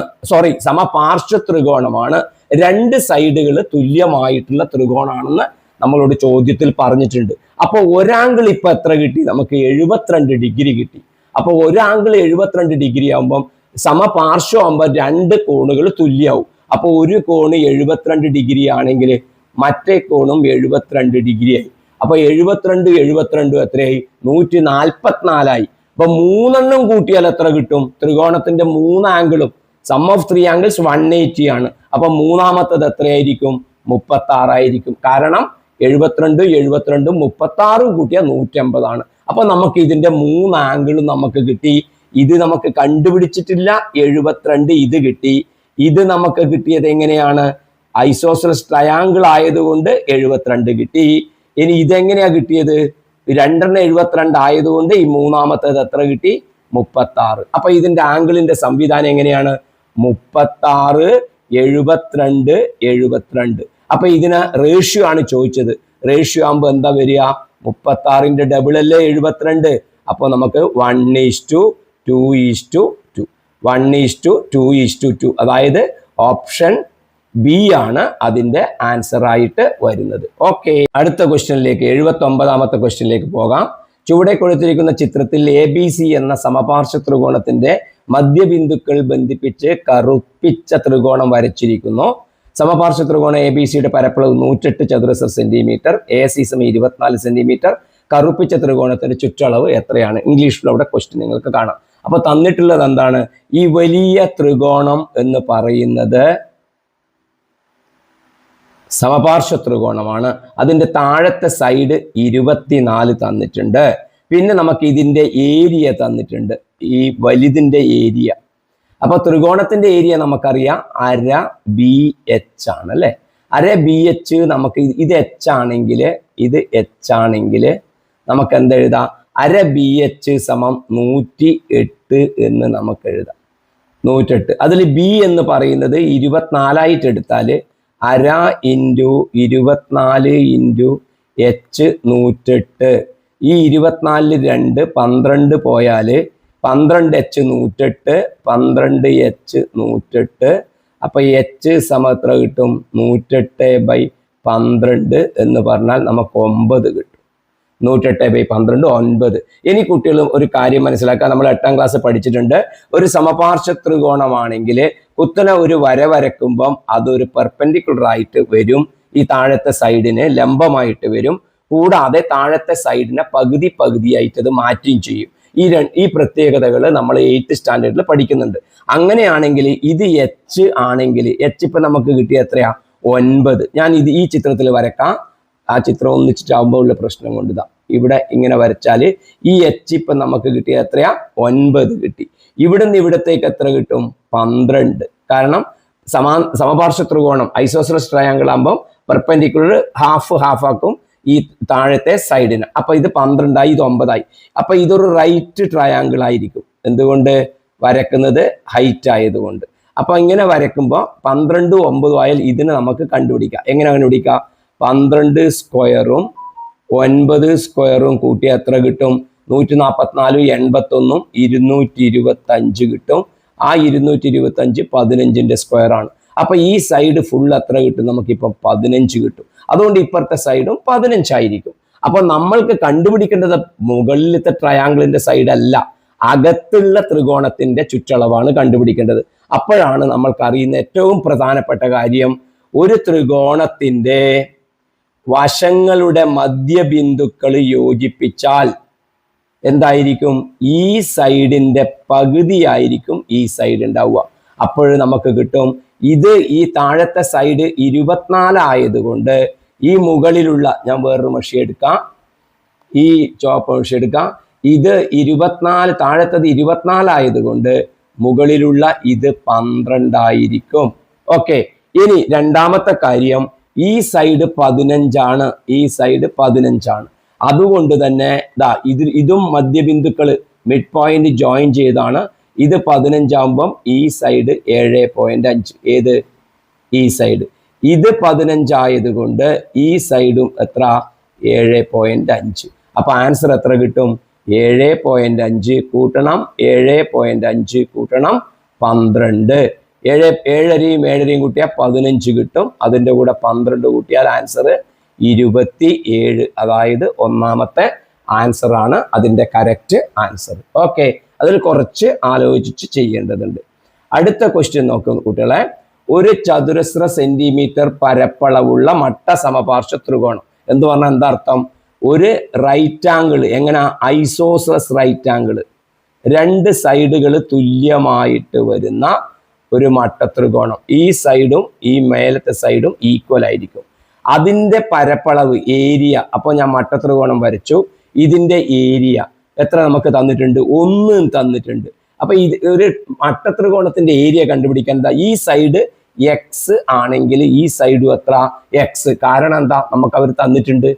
സമപാർശ്വ ത്രികോണമാണ്. 2 സൈഡുകൾ തുല്യമായിട്ടുള്ള ത്രികോണാണെന്ന് നമ്മളോട് ചോദ്യത്തിൽ പറഞ്ഞിട്ടുണ്ട്. അപ്പൊ ഒരാംഗിൾ ഇപ്പൊ എത്ര കിട്ടി? നമുക്ക് 72 ഡിഗ്രി കിട്ടി. അപ്പൊ ഒരാംഗിൾ 72 ഡിഗ്രി ആകുമ്പം സമപാർശ്വം ആകുമ്പോൾ 2 കോണുകൾ തുല്യമാവും. അപ്പൊ ഒരു കോണ് 72 ഡിഗ്രി ആണെങ്കിൽ മറ്റേ കോണും 72 ഡിഗ്രി ആയി. അപ്പൊ 72 എത്രയായി? 144 അപ്പൊ 3 എണ്ണം കൂട്ടിയാൽ എത്ര കിട്ടും? ത്രികോണത്തിന്റെ 3 ആംഗിളും, സം ഓഫ് 3 ആംഗിൾസ് 180 ആണ്. അപ്പൊ മൂന്നാമത്തത് എത്രയായിരിക്കും? 36 ആയിരിക്കും. കാരണം 72 36 കൂട്ടിയാൽ 180 ആണ്. അപ്പൊ നമുക്ക് ഇതിന്റെ 3 ആംഗിളും നമുക്ക് കിട്ടി. ഇത് നമുക്ക് കണ്ടുപിടിച്ചിട്ടില്ല, 72 ഇത് കിട്ടി. ഇത് നമുക്ക് കിട്ടിയത് എങ്ങനെയാണ്? ഐസോസെലസ് ട്രയാങ്കിൾ ആയതുകൊണ്ട് 72 കിട്ടി. ഇനി ഇതെങ്ങനെയാ കിട്ടിയത്? 2 ആയതുകൊണ്ട് ഈ മൂന്നാമത്തേത് എത്ര കിട്ടി? 36. അപ്പൊ ഇതിന്റെ ആംഗിളിന്റെ സംവിധാനം എങ്ങനെയാണ്? 36, 72, 72. അപ്പൊ ഇതിന് റേഷ്യോ ആണ് ചോദിച്ചത്. റേഷ്യോ ആകുമ്പോൾ എന്താ വരിക? 36ന്റെ ഡബിൾ അല്ലേ 72. അപ്പൊ നമുക്ക് 1:2:2. 1:2:2. അതായത് ഓപ്ഷൻ ബി ആണ് അതിന്റെ ആൻസർ ആയിട്ട് വരുന്നത്. ഓക്കെ, അടുത്ത ക്വസ്റ്റ്യനിലേക്ക്, 79ാമത്തെ ക്വസ്റ്റ്യനിലേക്ക് പോകാം. ചുവടെ കൊടുത്തിരിക്കുന്ന ചിത്രത്തിൽ ABC എന്ന സമപാർശ്വ ത്രികോണത്തിന്റെ മധ്യബിന്ദുക്കൾ ബന്ധിപ്പിച്ച് കറുപ്പിച്ച ത്രികോണം വരച്ചിരിക്കുന്നു. സമപാർശ്വ ത്രികോണം ABCയുടെ പരപ്പളവ് 108 ചതുരശ്ര സെന്റിമീറ്റർ, AC 24 സെന്റിമീറ്റർ. കറുപ്പിച്ച ത്രികോണത്തിന്റെ ചുറ്റളവ് എത്രയാണ്? ഇംഗ്ലീഷിൽ അവിടെ ക്വസ്റ്റ്യൻ നിങ്ങൾക്ക് കാണാം. അപ്പൊ തന്നിട്ടുള്ളത് എന്താണ്? ഈ വലിയ ത്രികോണം എന്ന് പറയുന്നത് സമപാർശ്വ ത്രികോണമാണ്. അതിന്റെ താഴത്തെ സൈഡ് 24 തന്നിട്ടുണ്ട്. പിന്നെ നമുക്ക് ഇതിന്റെ ഏരിയ തന്നിട്ടുണ്ട്, ഈ വലുതിന്റെ ഏരിയ. അപ്പൊ ത്രികോണത്തിന്റെ ഏരിയ നമുക്കറിയാം 1/2 BH ആണ് അല്ലെ? 1/2 BH നമുക്ക് ഇത് H ആണെങ്കിൽ, ഇത് H ആണെങ്കിൽ നമുക്ക് എന്തെഴുതാം? 1/2 BH = 108 എന്ന് നമുക്ക് എഴുതാം. 108. അതിൽ B എന്ന് പറയുന്നത് 24 ആയിട്ട് എടുത്താൽ 1/2 × 24 × H 108. ഈ 24ൽ 2 12 പോയാൽ 12H 108, 12H 108. അപ്പോൾ H സമം എത്ര കിട്ടും? 108/12 എന്ന് പറഞ്ഞാൽ നമുക്ക് 9 കിട്ടും. 108/12 9. ഇനി കുട്ടികൾ ഒരു കാര്യം മനസ്സിലാക്കുക, നമ്മൾ 8ാം ക്ലാസ് പഠിച്ചിട്ടുണ്ട്. ഒരു സമപാർശ്വ ത്രികോണമാണെങ്കിൽ കുത്തനെ ഒരു വര വരക്കുമ്പം അതൊരു പെർപെൻഡിക്കുലർ ആയിട്ട് വരും, ഈ താഴത്തെ സൈഡിന് ലംബമായിട്ട് വരും. കൂടാതെ താഴത്തെ സൈഡിനെ പകുതിയായിട്ട് അത് മാറ്റുകയും ചെയ്യും. ഈ പ്രത്യേകതകൾ നമ്മൾ 8th സ്റ്റാൻഡേർഡിൽ പഠിക്കുന്നുണ്ട്. അങ്ങനെയാണെങ്കിൽ ഇത് H ആണെങ്കിൽ H ഇപ്പം നമുക്ക് കിട്ടിയ എത്രയാ? 9. ഞാൻ ഈ ചിത്രത്തിൽ വരക്കാം. ആ ചിത്രം ഒന്നിച്ചിട്ടാകുമ്പോൾ ഉള്ള പ്രശ്നം കൊണ്ട് ഇവിടെ ഇങ്ങനെ വരച്ചാൽ ഈ H ഇപ്പം നമുക്ക് കിട്ടിയ എത്രയാ? 9 കിട്ടി. ഇവിടുന്ന് ഇവിടത്തേക്ക് എത്ര കിട്ടും? 12. കാരണം സമപാർശ്വ ത്രികോണം ഐസോസെലസ് ട്രയാങ്കിൾ ആകുമ്പോൾ പെർപെൻഡിക്കുലർ ഹാഫ് ആക്കും ഈ താഴത്തെ സൈഡിന്. അപ്പൊ ഇത് 12ആയി, ഇത് 9ആയി. അപ്പൊ ഇതൊരു റൈറ്റ് ട്രയാങ്കിൾ ആയിരിക്കും. എന്തുകൊണ്ട്? വരക്കുന്നത് ഹൈറ്റ് ആയതുകൊണ്ട്. അപ്പൊ ഇങ്ങനെ വരക്കുമ്പോൾ 12 9 ആയാൽ ഇതിനെ നമുക്ക് കണ്ടുപിടിക്കാം. എങ്ങനെ കണ്ടുപിടിക്കാം? 12 സ്ക്വയറും 9 സ്ക്വയറും കൂട്ടിയാൽ എത്ര കിട്ടും? 144 81 225 കിട്ടും. ആ 225 15ന്റെ സ്ക്വയർ ആണ്. അപ്പൊ ഈ സൈഡ് ഫുൾ എത്ര കിട്ടും? നമുക്കിപ്പം 15 കിട്ടും. അതുകൊണ്ട് ഇപ്പുറത്തെ സൈഡും 15 ആയിരിക്കും. അപ്പൊ നമ്മൾക്ക് കണ്ടുപിടിക്കേണ്ടത് മുകളിലത്തെ ട്രയാങ്കിളിന്റെ സൈഡ് അല്ല, അകത്തുള്ള ത്രികോണത്തിന്റെ ചുറ്റളവാണ് കണ്ടുപിടിക്കേണ്ടത്. അപ്പോഴാണ് നമ്മൾക്ക് അറിയുന്ന ഏറ്റവും പ്രധാനപ്പെട്ട കാര്യം, ഒരു ത്രികോണത്തിന്റെ വശങ്ങളുടെ മധ്യബിന്ദുക്കൾ യോജിപ്പിച്ചാൽ എന്തായിരിക്കും? ഈ സൈഡിന്റെ പകുതിയായിരിക്കും ഈ സൈഡ് ഉണ്ടാവുക. അപ്പോൾ നമുക്ക് കിട്ടും ഇത് ഈ താഴത്തെ സൈഡ് 24 ആയതുകൊണ്ട് ഈ മുകളിലുള്ള, ഞാൻ വേറൊരു മഷി എടുക്കാം, ഈ ചുവപ്പ് മഷി എടുക്കാം, ഇത് 24, താഴത്തത് 24 ആയതുകൊണ്ട് മുകളിലുള്ള ഇത് 12 ആയിരിക്കും. ഓക്കെ. ഇനി രണ്ടാമത്തെ കാര്യം, ഈ സൈഡ് 15 ആണ്, ഈ സൈഡ് 15 ആണ്. അതുകൊണ്ട് തന്നെ ഇതും മധ്യബിന്ദുക്കൾ മിഡ് പോയിന്റ് ജോയിൻ ചെയ്താണ്. ഇത് 15 ആകുമ്പം ഈ സൈഡ് 7.5. ഏത്? ഈ സൈഡ്. ഇത് 15 ആയതുകൊണ്ട് ഈ സൈഡും എത്ര? 7.5. അപ്പൊ ആൻസർ എത്ര കിട്ടും? 7.5 കൂട്ടണം 7.5 കൂട്ടണം 12. 7 കൂട്ടിയാൽ 15 കിട്ടും. അതിൻ്റെ കൂടെ 12 കൂട്ടിയാൽ ആൻസർ 27. അതായത് ഒന്നാമത്തെ ആൻസർ ആണ് അതിൻ്റെ കറക്റ്റ് ആൻസർ. ഓക്കെ. അതിൽ കുറച്ച് ആലോചിച്ച് ചെയ്യേണ്ടതുണ്ട്. അടുത്ത ക്വസ്റ്റ്യൻ നോക്കും കുട്ടികളെ. ഒരു ചതുരശ്ര സെന്റിമീറ്റർ പരപ്പളവുള്ള മട്ട സമപാർശ്വ ത്രികോണം എന്ന് പറഞ്ഞാൽ എന്താ അർത്ഥം? ഒരു റൈറ്റ് ആംഗിൾ, എങ്ങനെ? ഐസോസെലസ് റൈറ്റ് ആംഗിൾ, 2 സൈഡുകൾ തുല്യമായിട്ട് വരുന്ന ഒരു മട്ട ത്രികോണം. ഈ സൈഡും ഈ മേലത്തെ സൈഡും ഈക്വൽ ആയിരിക്കും. അതിൻ്റെ പരപ്പളവ്, ഏരിയ. അപ്പോൾ ഞാൻ മട്ട ത്രികോണം വരച്ചു. ഇതിൻ്റെ ഏരിയ എത്ര നമുക്ക് തന്നിട്ടുണ്ട്? 1 തന്നിട്ടുണ്ട്. അപ്പൊ ഇത് ഒരു മട്ട ത്രികോണത്തിന്റെ ഏരിയ കണ്ടുപിടിക്കാൻ എന്താ? ഈ സൈഡ് എക്സ് ആണെങ്കിൽ ഈ സൈഡും എത്ര? എക്സ്. കാരണം എന്താ? നമുക്ക് അവർ തന്നിട്ടുണ്ട്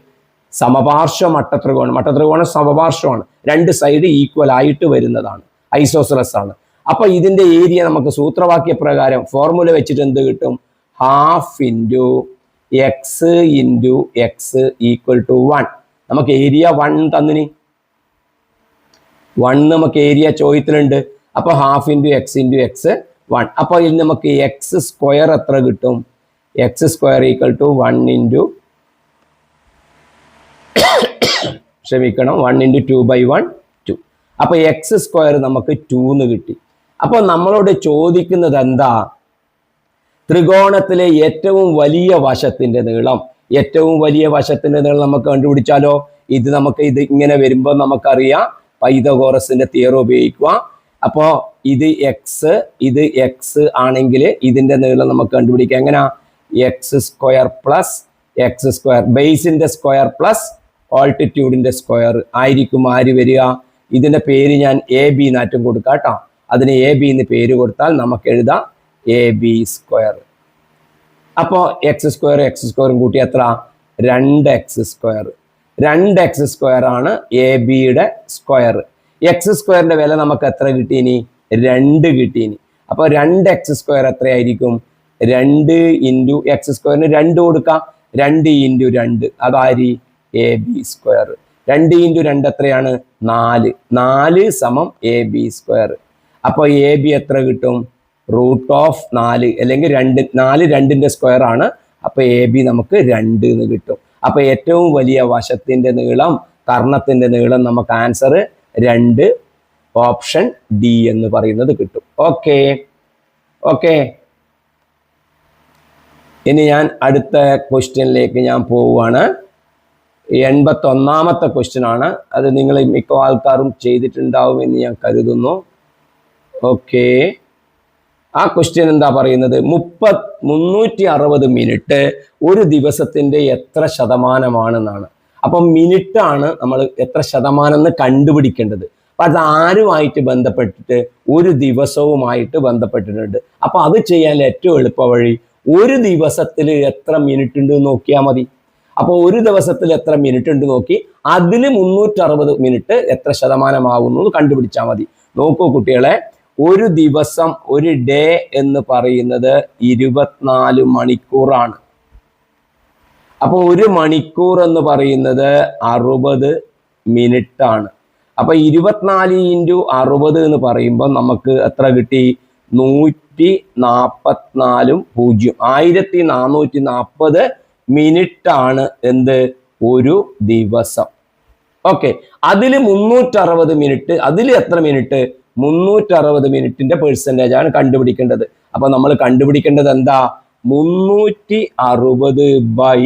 സമപാർശ്വ മട്ടത്രികോണം. മട്ടത്രികോണം സമപാർശ്വമാണ്, 2 സൈഡ് ഈക്വൽ ആയിട്ട് വരുന്നതാണ്, ഐസോസെലസ് ആണ്. അപ്പൊ ഇതിന്റെ ഏരിയ നമുക്ക് സൂത്രവാക്യ പ്രകാരം ഫോർമുല വെച്ചിട്ട് എന്ത് കിട്ടും? Half into x into x equal to 1. നമുക്ക് ഏരിയ 1 തന്നിനി, 1 നമുക്ക് ഏരിയ ചോദ്യത്തിലുണ്ട്. അപ്പൊ ഹാഫ് ഇൻറ്റു എക്സ് 1. അപ്പൊ ഇതിൽ നമുക്ക് എക്സ് സ്ക്വയർ എത്ര കിട്ടും? X square equal to 1 into 1 into 2/1 2. അപ്പൊ എക്സ് സ്ക്വയർ നമുക്ക് 2 കിട്ടി. അപ്പൊ നമ്മളോട് ചോദിക്കുന്നത് എന്താ? ത്രികോണത്തിലെ ഏറ്റവും വലിയ വശത്തിന്റെ നീളം. ഏറ്റവും വലിയ വശത്തിന്റെ നീളം നമുക്ക് കണ്ടുപിടിച്ചാലോ? ഇത് ഇങ്ങനെ വരുമ്പോൾ നമുക്കറിയാം പൈതഗോറസിന്റെ തിയറം ഉപയോഗിക്കുക. അപ്പോ ഇത് എക്സ് ആണെങ്കിൽ ഇതിന്റെ നീളം നമുക്ക് കണ്ടുപിടിക്കാം. എങ്ങനെയാ? X square plus x square, ബേസിന്റെ സ്ക്വയർ പ്ലസ് ഓൾട്ടിറ്റ്യൂഡിന്റെ സ്ക്വയർ ആയിരിക്കും ആര് വരിക? ഇതിന്റെ പേര് ഞാൻ എ ബി നാറ്റും കൊടുക്കാം കേട്ടോ. അതിന് എ ബി എന്ന് പേര് കൊടുത്താൽ നമുക്ക് എഴുതാം എ ബി സ്ക്വയർ. അപ്പോ എക്സ് സ്ക്വയറും കൂട്ടി എത്ര? 2x square. 2x സ്ക്വയർ ആണ് എ ബിയുടെ സ്ക്വയർ. എക്സ് സ്ക്വയറിന്റെ വില നമുക്ക് എത്ര കിട്ടീനി? 2 കിട്ടീനി. അപ്പൊ 2x സ്ക്വയർ എത്രയായിരിക്കും? 2 ഇൻറ്റു എക്സ് സ്ക്വയറിന് 2 കൊടുക്കാം. 2 ഇൻറ്റു 2 അതാരി എ ബി സ്ക്വയർ. 2 ഇൻറ്റു 2 എത്രയാണ്? 4. 4 സമം AB². അപ്പോൾ AB എത്ര കിട്ടും? √4 അല്ലെങ്കിൽ 4 2ന്റെ സ്ക്വയർ ആണ്. അപ്പോൾ AB നമുക്ക് 2 എന്ന് കിട്ടും. അപ്പോൾ ഏറ്റവും വലിയ വശത്തിന്റെ നീളം, കർണത്തിന്റെ നീളം നമുക്ക് ആൻസർ 2 ഓപ്ഷൻ ഡി എന്ന് പറയുന്നത് കിട്ടും. Okay okay. ഇനി ഞാൻ അടുത്ത ക്വസ്റ്റ്യനിലേക്ക് ഞാൻ പോവുകയാണ്. 81ാമത്തെ ക്വസ്റ്റ്യൻ ആണ്. അത് നിങ്ങൾ മിക്ക ആൾക്കാരും ചെയ്തിട്ടുണ്ടാവും എന്ന് ഞാൻ കരുതുന്നു. ഓക്കെ. ആ ക്വസ്റ്റ്യൻ എന്താ പറയുന്നത്? 360 മിനിറ്റ് ഒരു ദിവസത്തിന്റെ എത്ര ശതമാനമാണെന്നാണ്. അപ്പം മിനിറ്റ് ആണ് നമ്മൾ എത്ര ശതമാനം എന്ന് കണ്ടുപിടിക്കേണ്ടത്. അപ്പൊ അത് ആരുമായിട്ട് ബന്ധപ്പെട്ടിട്ട്? ഒരു ദിവസവുമായിട്ട് ബന്ധപ്പെട്ടിട്ടുണ്ട്. അപ്പൊ അത് ചെയ്യാൻ ഏറ്റവും എളുപ്പ വഴി ഒരു ദിവസത്തിൽ എത്ര മിനിറ്റ് ഉണ്ട് നോക്കിയാൽ മതി. അപ്പോൾ ഒരു ദിവസത്തിൽ എത്ര മിനിറ്റ് ഉണ്ട് നോക്കി അതിൽ 360 മിനിറ്റ് എത്ര ശതമാനമാകുന്നു കണ്ടുപിടിച്ചാൽ മതി. നോക്കൂ കുട്ടികളെ, ഒരു ദിവസം, ഒരു ഡേ എന്ന് പറയുന്നത് 24 മണിക്കൂറാണ്. അപ്പോൾ ഒരു മണിക്കൂർ എന്ന് പറയുന്നത് 60 മിനിറ്റ് ആണ്. അപ്പൊ 24 ഇൻറ്റു 60 എന്ന് പറയുമ്പോൾ നമുക്ക് എത്ര കിട്ടി? 144 1440 മിനിറ്റ് ആണ് എന്ത്? ഒരു ദിവസം. ഓക്കെ. അതിൽ 360 മിനിറ്റ്, അതിൽ എത്ര മിനിറ്റ്? 360 മിനിറ്റിന്റെ പെർസെൻറ്റേജ് ആണ് കണ്ടുപിടിക്കേണ്ടത്. അപ്പൊ നമ്മൾ കണ്ടുപിടിക്കേണ്ടത് എന്താ? 360 ബൈ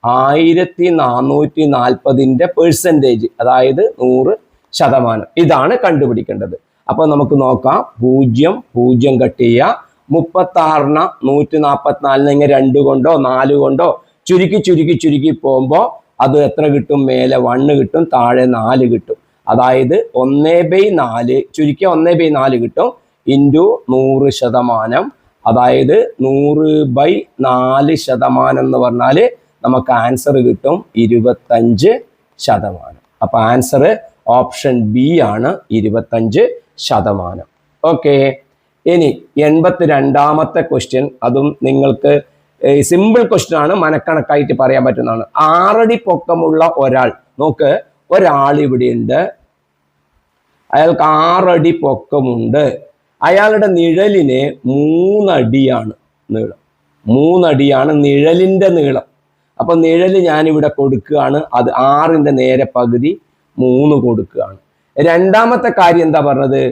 1440ന്റെ പെർസെൻറ്റേജ്, അതായത് 100%. ഇതാണ് കണ്ടുപിടിക്കേണ്ടത്. അപ്പൊ നമുക്ക് നോക്കാം. 0 0 കട്ട് ചെയ്യുക. 36 144 ഇങ്ങനെ 2 കൊണ്ടോ 4 കൊണ്ടോ ചുരുക്കി പോകുമ്പോൾ അത് എത്ര കിട്ടും? മേലെ 1 കിട്ടും, താഴെ 4 കിട്ടും. അതായത് 1/4 ചുരുക്കിയ 1/4 കിട്ടും ഇൻറ്റു 100%. അതായത് 100/4% എന്ന് പറഞ്ഞാൽ നമുക്ക് ആൻസർ കിട്ടും 25%. അപ്പൊ ആൻസർ ഓപ്ഷൻ ബി ആണ് 25%. ഓക്കെ. ഇനി 82ാമത്തെ ക്വസ്റ്റ്യൻ, അതും നിങ്ങൾക്ക് സിമ്പിൾ ക്വസ്റ്റ്യൻ ആണ്, മനക്കണക്കായിട്ട് പറയാൻ പറ്റുന്നതാണ്. 6 അടി പൊക്കമുള്ള ഒരാൾ, നോക്ക്, ഒരാൾ ഇവിടെയുണ്ട്, അയാൾക്ക് 6 അടി പൊക്കമുണ്ട്. അയാളുടെ നിഴലിന് 3 അടിയാണ് നീളം. 3 അടിയാണ് നിഴലിന്റെ നീളം. അപ്പൊ നിഴല് ഞാനിവിടെ കൊടുക്കുകയാണ്. അത് 6ന്റെ നേരെ പകുതി 3 കൊടുക്കുകയാണ്. രണ്ടാമത്തെ കാര്യം എന്താ പറഞ്ഞത്?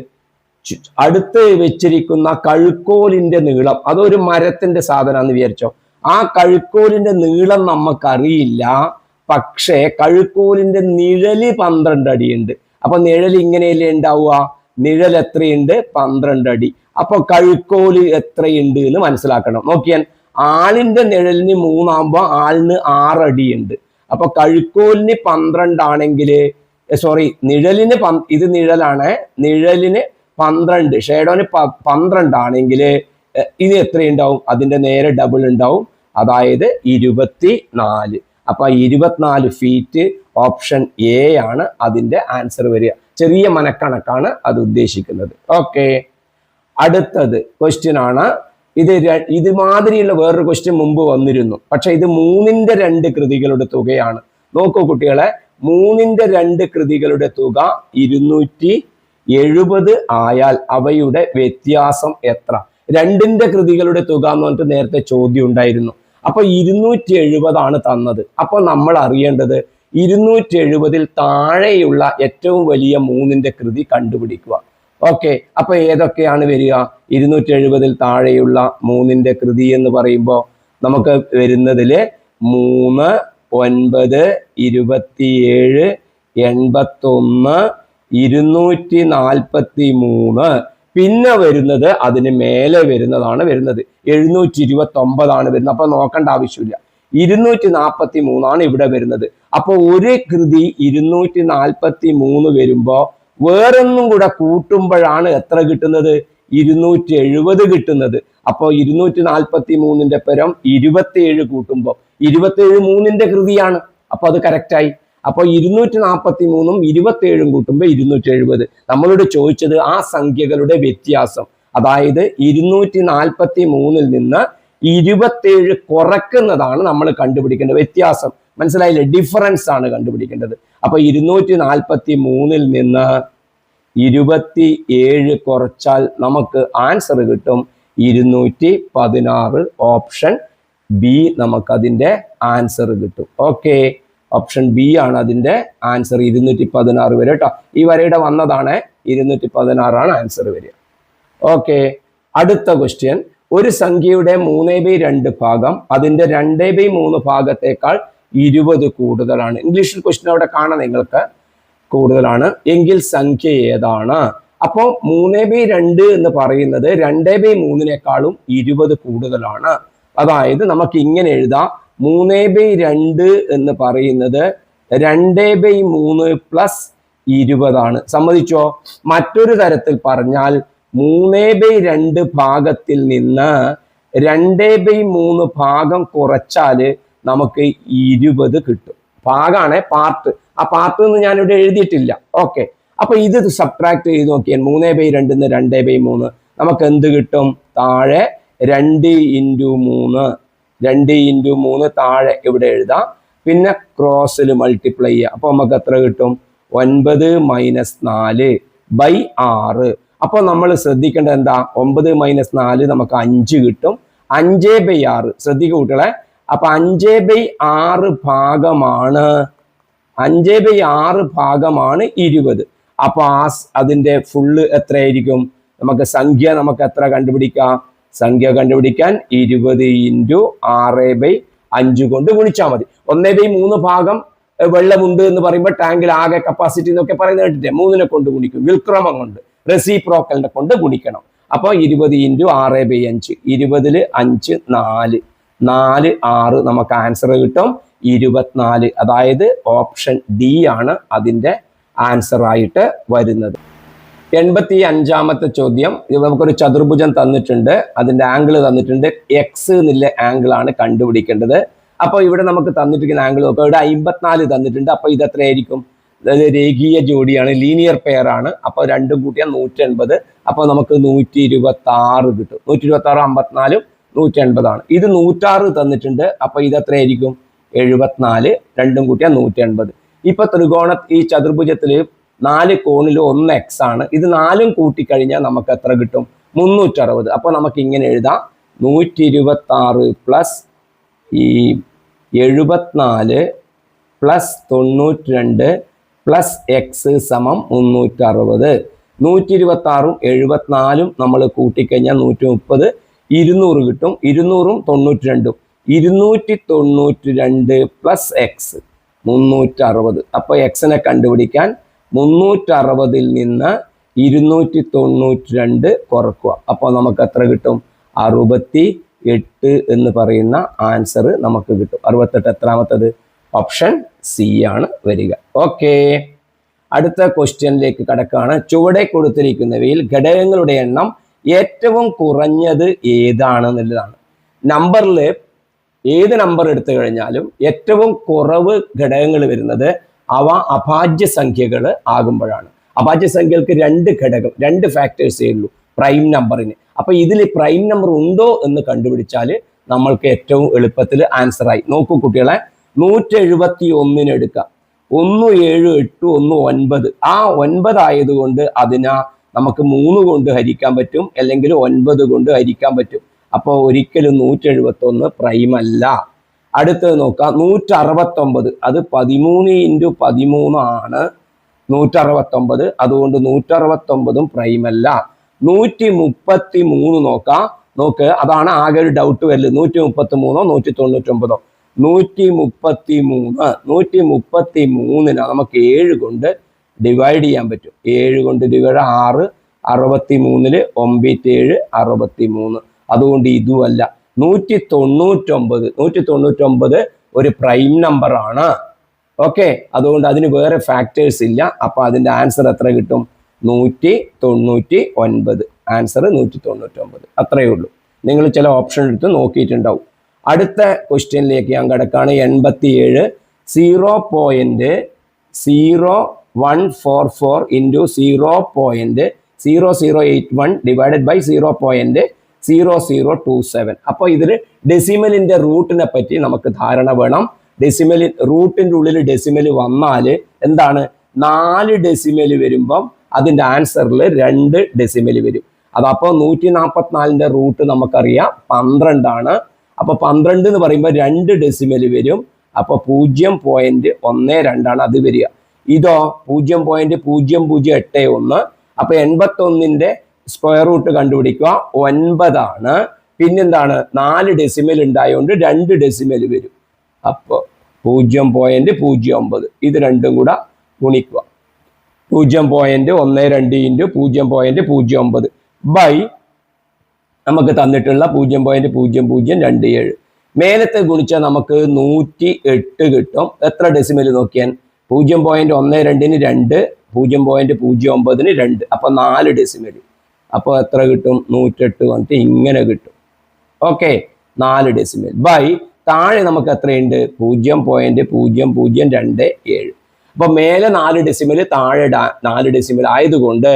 അടുത്ത് വെച്ചിരിക്കുന്ന കഴുക്കോലിന്റെ നീളം, അതൊരു മരത്തിന്റെ സാധനമാണെന്ന് വിചാരിച്ചോ. ആ കഴുക്കോലിന്റെ നീളം നമുക്കറിയില്ല, പക്ഷേ കഴുക്കോലിന്റെ നിഴല് 12 അടിയുണ്ട്. അപ്പൊ നിഴൽ ഇങ്ങനെയല്ലേ ഉണ്ടാവുക? നിഴൽ എത്രയുണ്ട്? 12 അടി. അപ്പൊ കഴുക്കോല് എത്രയുണ്ട് എന്ന് മനസ്സിലാക്കണം. നോക്കിയാൽ ആളിന്റെ നിഴലിന് 3 ആകുമ്പോൾ ആളിന് 6 അടിയുണ്ട്. അപ്പൊ കഴുക്കോലിന് 12 ആണെങ്കിൽ, സോറി, നിഴലിന് ഇത് നിഴലാണ്, നിഴലിന് 12, ഷേഡോന് 12 ആണെങ്കിൽ ഇത് എത്രയുണ്ടാവും? അതിന്റെ നേരെ ഡബിൾ ഉണ്ടാവും, അതായത് 24. അപ്പൊ 24 ഫീറ്റ് ഓപ്ഷൻ എ ആണ് അതിന്റെ ആൻസർ വരിക. ചെറിയ മനക്കണക്കാണ് അത് ഉദ്ദേശിക്കുന്നത്. ഓക്കെ. അടുത്തത് ക്വസ്റ്റ്യൻ ആണ്. ഇത് മാതിരിയുള്ള വേറൊരു ക്വസ്റ്റ്യൻ മുമ്പ് വന്നിരുന്നു, പക്ഷെ ഇത് 3ന്റെ 2 കൃതികളുടെ തുകയാണ്. നോക്കൂ കുട്ടികളെ, 3ന്റെ 2 കൃതികളുടെ തുക 270 ആയാൽ അവയുടെ വ്യത്യാസം എത്ര? 2ന്റെ കൃതികളുടെ തുക എന്ന് പറഞ്ഞിട്ട് നേരത്തെ ചോദ്യം ഉണ്ടായിരുന്നു. അപ്പൊ 270 ആണ് തന്നത്. അപ്പൊ നമ്മൾ അറിയേണ്ടത് 270ൽ താഴെയുള്ള ഏറ്റവും വലിയ 3ന്റെ കൃതി കണ്ടുപിടിക്കുക. ഓക്കെ. അപ്പൊ ഏതൊക്കെയാണ് വരിക? 270ൽ താഴെയുള്ള 3ന്റെ കൃതി എന്ന് പറയുമ്പോൾ നമുക്ക് വരുന്നതില് 3, 9, 27, 81, 243. പിന്നെ വരുന്നത് അതിന് മേലെ വരുന്നതാണ് വരുന്നത് 729 ആണ് വരുന്നത്. അപ്പൊ നോക്കേണ്ട ആവശ്യമില്ല. 243 ആണ് ഇവിടെ വരുന്നത്. അപ്പൊ ഒരു കൃതി 243 വരുമ്പോ വേറൊന്നും കൂടെ കൂട്ടുമ്പോഴാണ് എത്ര കിട്ടുന്നത്? 270 കിട്ടുന്നത്. അപ്പൊ 243ന്റെ പരം 27 കൂട്ടുമ്പോൾ 27 3ന്റെ കൃതിയാണ്. അപ്പൊ അത് കറക്റ്റായി. അപ്പൊ 243ഉം 27ഉം കൂട്ടുമ്പോൾ 270. നമ്മളോട് ചോദിച്ചത് ആ സംഖ്യകളുടെ വ്യത്യാസം, അതായത് 243ൽ നിന്ന് 27 കുറക്കുന്നതാണ് നമ്മൾ കണ്ടുപിടിക്കേണ്ട വ്യത്യാസം. മനസ്സിലായില്ലേ? ഡിഫറൻസ് ആണ് കണ്ടുപിടിക്കേണ്ടത്. അപ്പൊ 243 നിന്ന് 27 കുറച്ചാൽ നമുക്ക് ആൻസർ കിട്ടും 216. ഓപ്ഷൻ ബി നമുക്കതിൻ്റെ ആൻസർ കിട്ടും. ഓക്കെ, ഓപ്ഷൻ ബി ആണ് അതിൻ്റെ ആൻസർ. 216 വരെ കേട്ടോ. ഈ വരയുടെ വന്നതാണ് 216 ആൻസർ വരിക. ഓക്കെ, അടുത്ത ക്വസ്റ്റ്യൻ. ഒരു സംഖ്യയുടെ 3/2 ഭാഗം അതിൻ്റെ 2/3 ഭാഗത്തേക്കാൾ 20 കൂടുതലാണ്. ഇംഗ്ലീഷിൽ ക്വസ്റ്റ്യൻ അവിടെ കാണാം നിങ്ങൾക്ക്, കൂടുതലാണ് എങ്കിൽ സംഖ്യ ഏതാണ്? അപ്പോൾ 3/2 എന്ന് പറയുന്നത് 2/3 20 കൂടുതലാണ്. അതായത് നമുക്ക് ഇങ്ങനെ എഴുതാം, 3/2 എന്ന് പറയുന്നത് 2/3 പ്ലസ് 20 സമ്മതിച്ചോ? മറ്റൊരു തരത്തിൽ പറഞ്ഞാൽ 3/2 ഭാഗത്തിൽ നിന്ന് 2/3 ഭാഗം കുറച്ചാൽ നമുക്ക് 20 കിട്ടും. ഭാഗമാണ് പാർട്ട്. ആ പാർട്ട് എന്ന് ഞാനിവിടെ എഴുതിയിട്ടില്ല. ഓക്കെ, അപ്പൊ ഇത് സബ്ട്രാക്ട് ചെയ്ത് നോക്കിയാൽ 3/2 2/3 നമുക്ക് എന്ത് കിട്ടും? താഴെ 2 × 3 താഴെ ഇവിടെ എഴുതാം. പിന്നെ ക്രോസിൽ മൾട്ടിപ്ലൈ ചെയ്യുക. അപ്പൊ നമുക്ക് എത്ര കിട്ടും? 9 - 4/6. അപ്പൊ നമ്മൾ ശ്രദ്ധിക്കേണ്ടത് എന്താ? 9 - 4 നമുക്ക് 5 കിട്ടും. 5/6 ശ്രദ്ധിക്കുക കുട്ടികളെ. അപ്പൊ 5/6 ഭാഗമാണ് 20. അപ്പൊ അതിന്റെ ഫുള്ള് എത്രയായിരിക്കും? നമുക്ക് എത്ര കണ്ടുപിടിക്കാം? സംഖ്യ കണ്ടുപിടിക്കാൻ 20 × 6/5 കൊണ്ട് ഗുണിച്ചാൽ മതി. 1/3 ഭാഗം വെള്ളമുണ്ട് എന്ന് പറയുമ്പോൾ ടാങ്കിൽ ആകെ കപ്പാസിറ്റി എന്നൊക്കെ പറയുന്നത് കേട്ടിട്ടേ, 3 കൊണ്ട് ഗുണിക്കും. വിൽക്രമം കൊണ്ട്, റെസിപ്രോക്കലിനെ കൊണ്ട് ഗുണിക്കണം. അപ്പൊ 20 × 6/5. 20 5 4 4 6 നമുക്ക് ആൻസർ കിട്ടും 24. അതായത് ഓപ്ഷൻ ഡി ആണ് അതിൻ്റെ ആൻസർ ആയിട്ട് വരുന്നത്. 85ാമത്തെ ചോദ്യം. ഇത് നമുക്കൊരു ചതുർഭുജം തന്നിട്ടുണ്ട്, അതിൻ്റെ ആംഗിൾ തന്നിട്ടുണ്ട്. എക്സ് എന്നുള്ള ആംഗിൾ ആണ് കണ്ടുപിടിക്കേണ്ടത്. അപ്പോൾ ഇവിടെ നമുക്ക് തന്നിട്ടിരിക്കുന്ന ആംഗിൾ നോക്കുക. ഇവിടെ 54 തന്നിട്ടുണ്ട്. അപ്പോൾ ഇത് എത്രയായിരിക്കും? അതായത് രേഖീയ ജോഡിയാണ്, ലീനിയർ പെയർ ആണ്. അപ്പോൾ രണ്ടും കൂട്ടിയാൽ 180. അപ്പോൾ നമുക്ക് 126 കിട്ടും. 126 54 180 ഇത് 106 തന്നിട്ടുണ്ട്. അപ്പോൾ ഇത് എത്രയായിരിക്കും? 74. രണ്ടും കൂട്ടിയാൽ 180. ഇപ്പൊ ഈ ചതുർഭുജത്തിൽ 4 കോണിൽ 1 x ആണ്. ഇത് 4ഉം കൂട്ടിക്കഴിഞ്ഞാൽ നമുക്ക് എത്ര കിട്ടും? 360. അപ്പൊ നമുക്ക് ഇങ്ങനെ എഴുതാം, 126 പ്ലസ് 74 പ്ലസ് 92 പ്ലസ് എക്സ് സമം 360. 126ഉം 74ഉം നമ്മൾ കൂട്ടിക്കഴിഞ്ഞാൽ 130, 200 കിട്ടും. 200ഉം 92ഉം 292 പ്ലസ് എക്സ് 360. അപ്പോൾ എക്സിനെ കണ്ടുപിടിക്കാൻ 360ൽ നിന്ന് 292 കുറക്കുക. അപ്പോൾ നമുക്ക് എത്ര കിട്ടും? 68 എന്ന് പറയുന്ന ആൻസർ നമുക്ക് കിട്ടും. 68 എത്രാമത്തത്? ഓപ്ഷൻ സി ആണ് വരിക. ഓക്കെ, അടുത്ത ക്വസ്റ്റ്യനിലേക്ക് കടക്കുകയാണ്. ചുവടെ കൊടുത്തിരിക്കുന്നവയിൽ ഘടകങ്ങളുടെ എണ്ണം ഏറ്റവും കുറഞ്ഞത് ഏതാണെന്നുള്ളതാണ്. നമ്പറിൽ ഏത് നമ്പർ എടുത്തു കഴിഞ്ഞാലും ഏറ്റവും കുറവ് ഘടകങ്ങൾ വരുന്നത് അവ അഭാജ്യ സംഖ്യകൾ ആകുമ്പോഴാണ്. അഭാജ്യ സംഖ്യകൾക്ക് 2 ഘടകം, 2 ഫാക്ടേഴ്സേ ഉള്ളൂ പ്രൈം നമ്പറിന്. അപ്പൊ ഇതിൽ പ്രൈം നമ്പർ ഉണ്ടോ എന്ന് കണ്ടുപിടിച്ചാൽ നമ്മൾക്ക് ഏറ്റവും എളുപ്പത്തിൽ ആൻസറായി. നോക്കൂ കുട്ടികളെ, 171 എടുക്കാം. 1 7 8 1 9. ആ 9 ആയതുകൊണ്ട് അതിനെ നമുക്ക് 3 കൊണ്ട് ഹരിക്കാൻ പറ്റും, അല്ലെങ്കിൽ 9 കൊണ്ട് ഹരിക്കാൻ പറ്റും. അപ്പോൾ ഒരിക്കലും 171 പ്രൈം അല്ല. അടുത്തത് നോക്കാം, 169. അത് 13 × 13 ആണ് 169. അതുകൊണ്ട് 169ഉം പ്രൈം അല്ല. 133 നോക്ക്, അതാണ് ആകെ ഒരു ഡൗട്ട് വരല്. 133 199. 133 നമുക്ക് 7 കൊണ്ട് ഡിവൈഡ് ചെയ്യാൻ പറ്റും. 7 കൊണ്ട് ഡിവൈഡ് 6, 63 9 7 63. അതുകൊണ്ട് ഇതുമല്ല. 199 ഒരു പ്രൈം നമ്പർ ആണ്. ഓക്കെ, അതുകൊണ്ട് അതിന് വേറെ ഫാക്ടേഴ്സ് ഇല്ല. അപ്പൊ അതിന്റെ ആൻസർ എത്ര കിട്ടും? 199. ആൻസർ 199. അത്രയേ ഉള്ളൂ. നിങ്ങൾ ചില ഓപ്ഷൻ എടുത്ത് നോക്കിയിട്ടുണ്ടാവും. അടുത്ത ക്വസ്റ്റ്യനിലേക്ക് ഞാൻ കിടക്കാണ്. 87 0.0144 into 0.0081 divided by 0.0027. അപ്പോൾ ഇതിൽ ഡെസിമലിന്റെ റൂട്ടിനെ പറ്റി നമുക്ക് ധാരണ വേണം. ഡെസിമൽ റൂട്ടിൻ്റെ ഉള്ളിൽ ഡെസിമൽ വന്നാൽ എന്താണ് 4 ഡെസിമൽ വരുമ്പം അതിൻ്റെ ആൻസറിൽ 2 ഡെസിമൽ വരും. അതപ്പോൾ 144ൻ്റെ റൂട്ട് നമുക്കറിയാം 12 ആണ്. അപ്പോൾ 12 എന്ന് പറയുമ്പോൾ 2 ഡെസിമൽ വരും. അപ്പോൾ 0.12 ആണ് അത് വരിക. ഇതോ 0.0081. അപ്പോൾ 81ൻ്റെ സ്ക്വയർ റൂട്ട് കണ്ടുപിടിക്കുക 9 ആണ്. പിന്നെന്താണ് 4 ഡെസിമൽ ഉണ്ടായതുകൊണ്ട് 2 ഡെസിമൽ വരും. അപ്പോൾ 0.09 ഇത് രണ്ടും കൂടെ ഗുണിക്കുക. 0.12 ഇൻറ്റു 0.09 ബൈ നമുക്ക് തന്നിട്ടുള്ള 0.0027. മേലത്തെ ഗുണിച്ചാൽ നമുക്ക് 108 കിട്ടും. എത്ര ഡെസിമൽ നോക്കിയാൽ 0.12ന് 2, 0.09ന് 2, അപ്പോൾ 4 ഡെസിമൽ. അപ്പോൾ എത്ര കിട്ടും 108 വന്നിട്ട് ഇങ്ങനെ കിട്ടും. ഓക്കെ, 4 ഡെസിമൽ ബൈ താഴെ നമുക്ക് എത്രയുണ്ട് 0.0027. അപ്പോൾ മേലെ 4 ഡെസിമൽ താഴെ 4 ഡെസിമൽ ആയതുകൊണ്ട്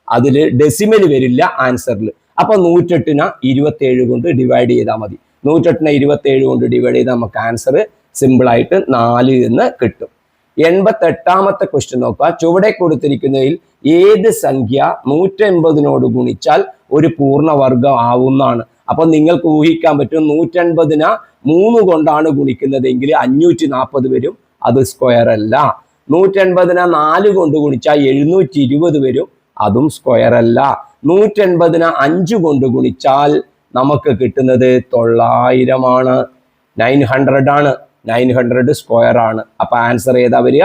അതിൽ ഡെസിമൽ വരില്ല ആൻസറിൽ. അപ്പോൾ 108നെ 27 കൊണ്ട് ഡിവൈഡ് ചെയ്താൽ മതി. 108നെ 27 കൊണ്ട് ഡിവൈഡ് ചെയ്താൽ നമുക്ക് ആൻസർ സിമ്പിളായിട്ട് 4 എന്ന് കിട്ടും. 88ാമത്തെ ക്വസ്റ്റ്യൻ നോക്കുക. ചുവടെ കൊടുത്തിരിക്കുന്നതിൽ ഏത് സംഖ്യ 180നോട് ഗുണിച്ചാൽ ഒരു പൂർണ്ണവർഗം ആവുന്നതാണ്. അപ്പൊ നിങ്ങൾക്ക് ഊഹിക്കാൻ പറ്റും 180നെ 3 കൊണ്ടാണ് ഗുണിക്കുന്നതെങ്കിൽ 540 വരും. അത് സ്ക്വയർ അല്ല. 180നെ 4 കൊണ്ട് ഗുണിച്ചാൽ 720 വരും. അതും സ്ക്വയർ അല്ല. 180നെ 5 കൊണ്ട് ഗുണിച്ചാൽ നമുക്ക് കിട്ടുന്നത് 900 ആണ്. 900 ആണ്. 900 സ്ക്വയർ ആണ്. അപ്പൊ ആൻസർ ഏതാ വരിക?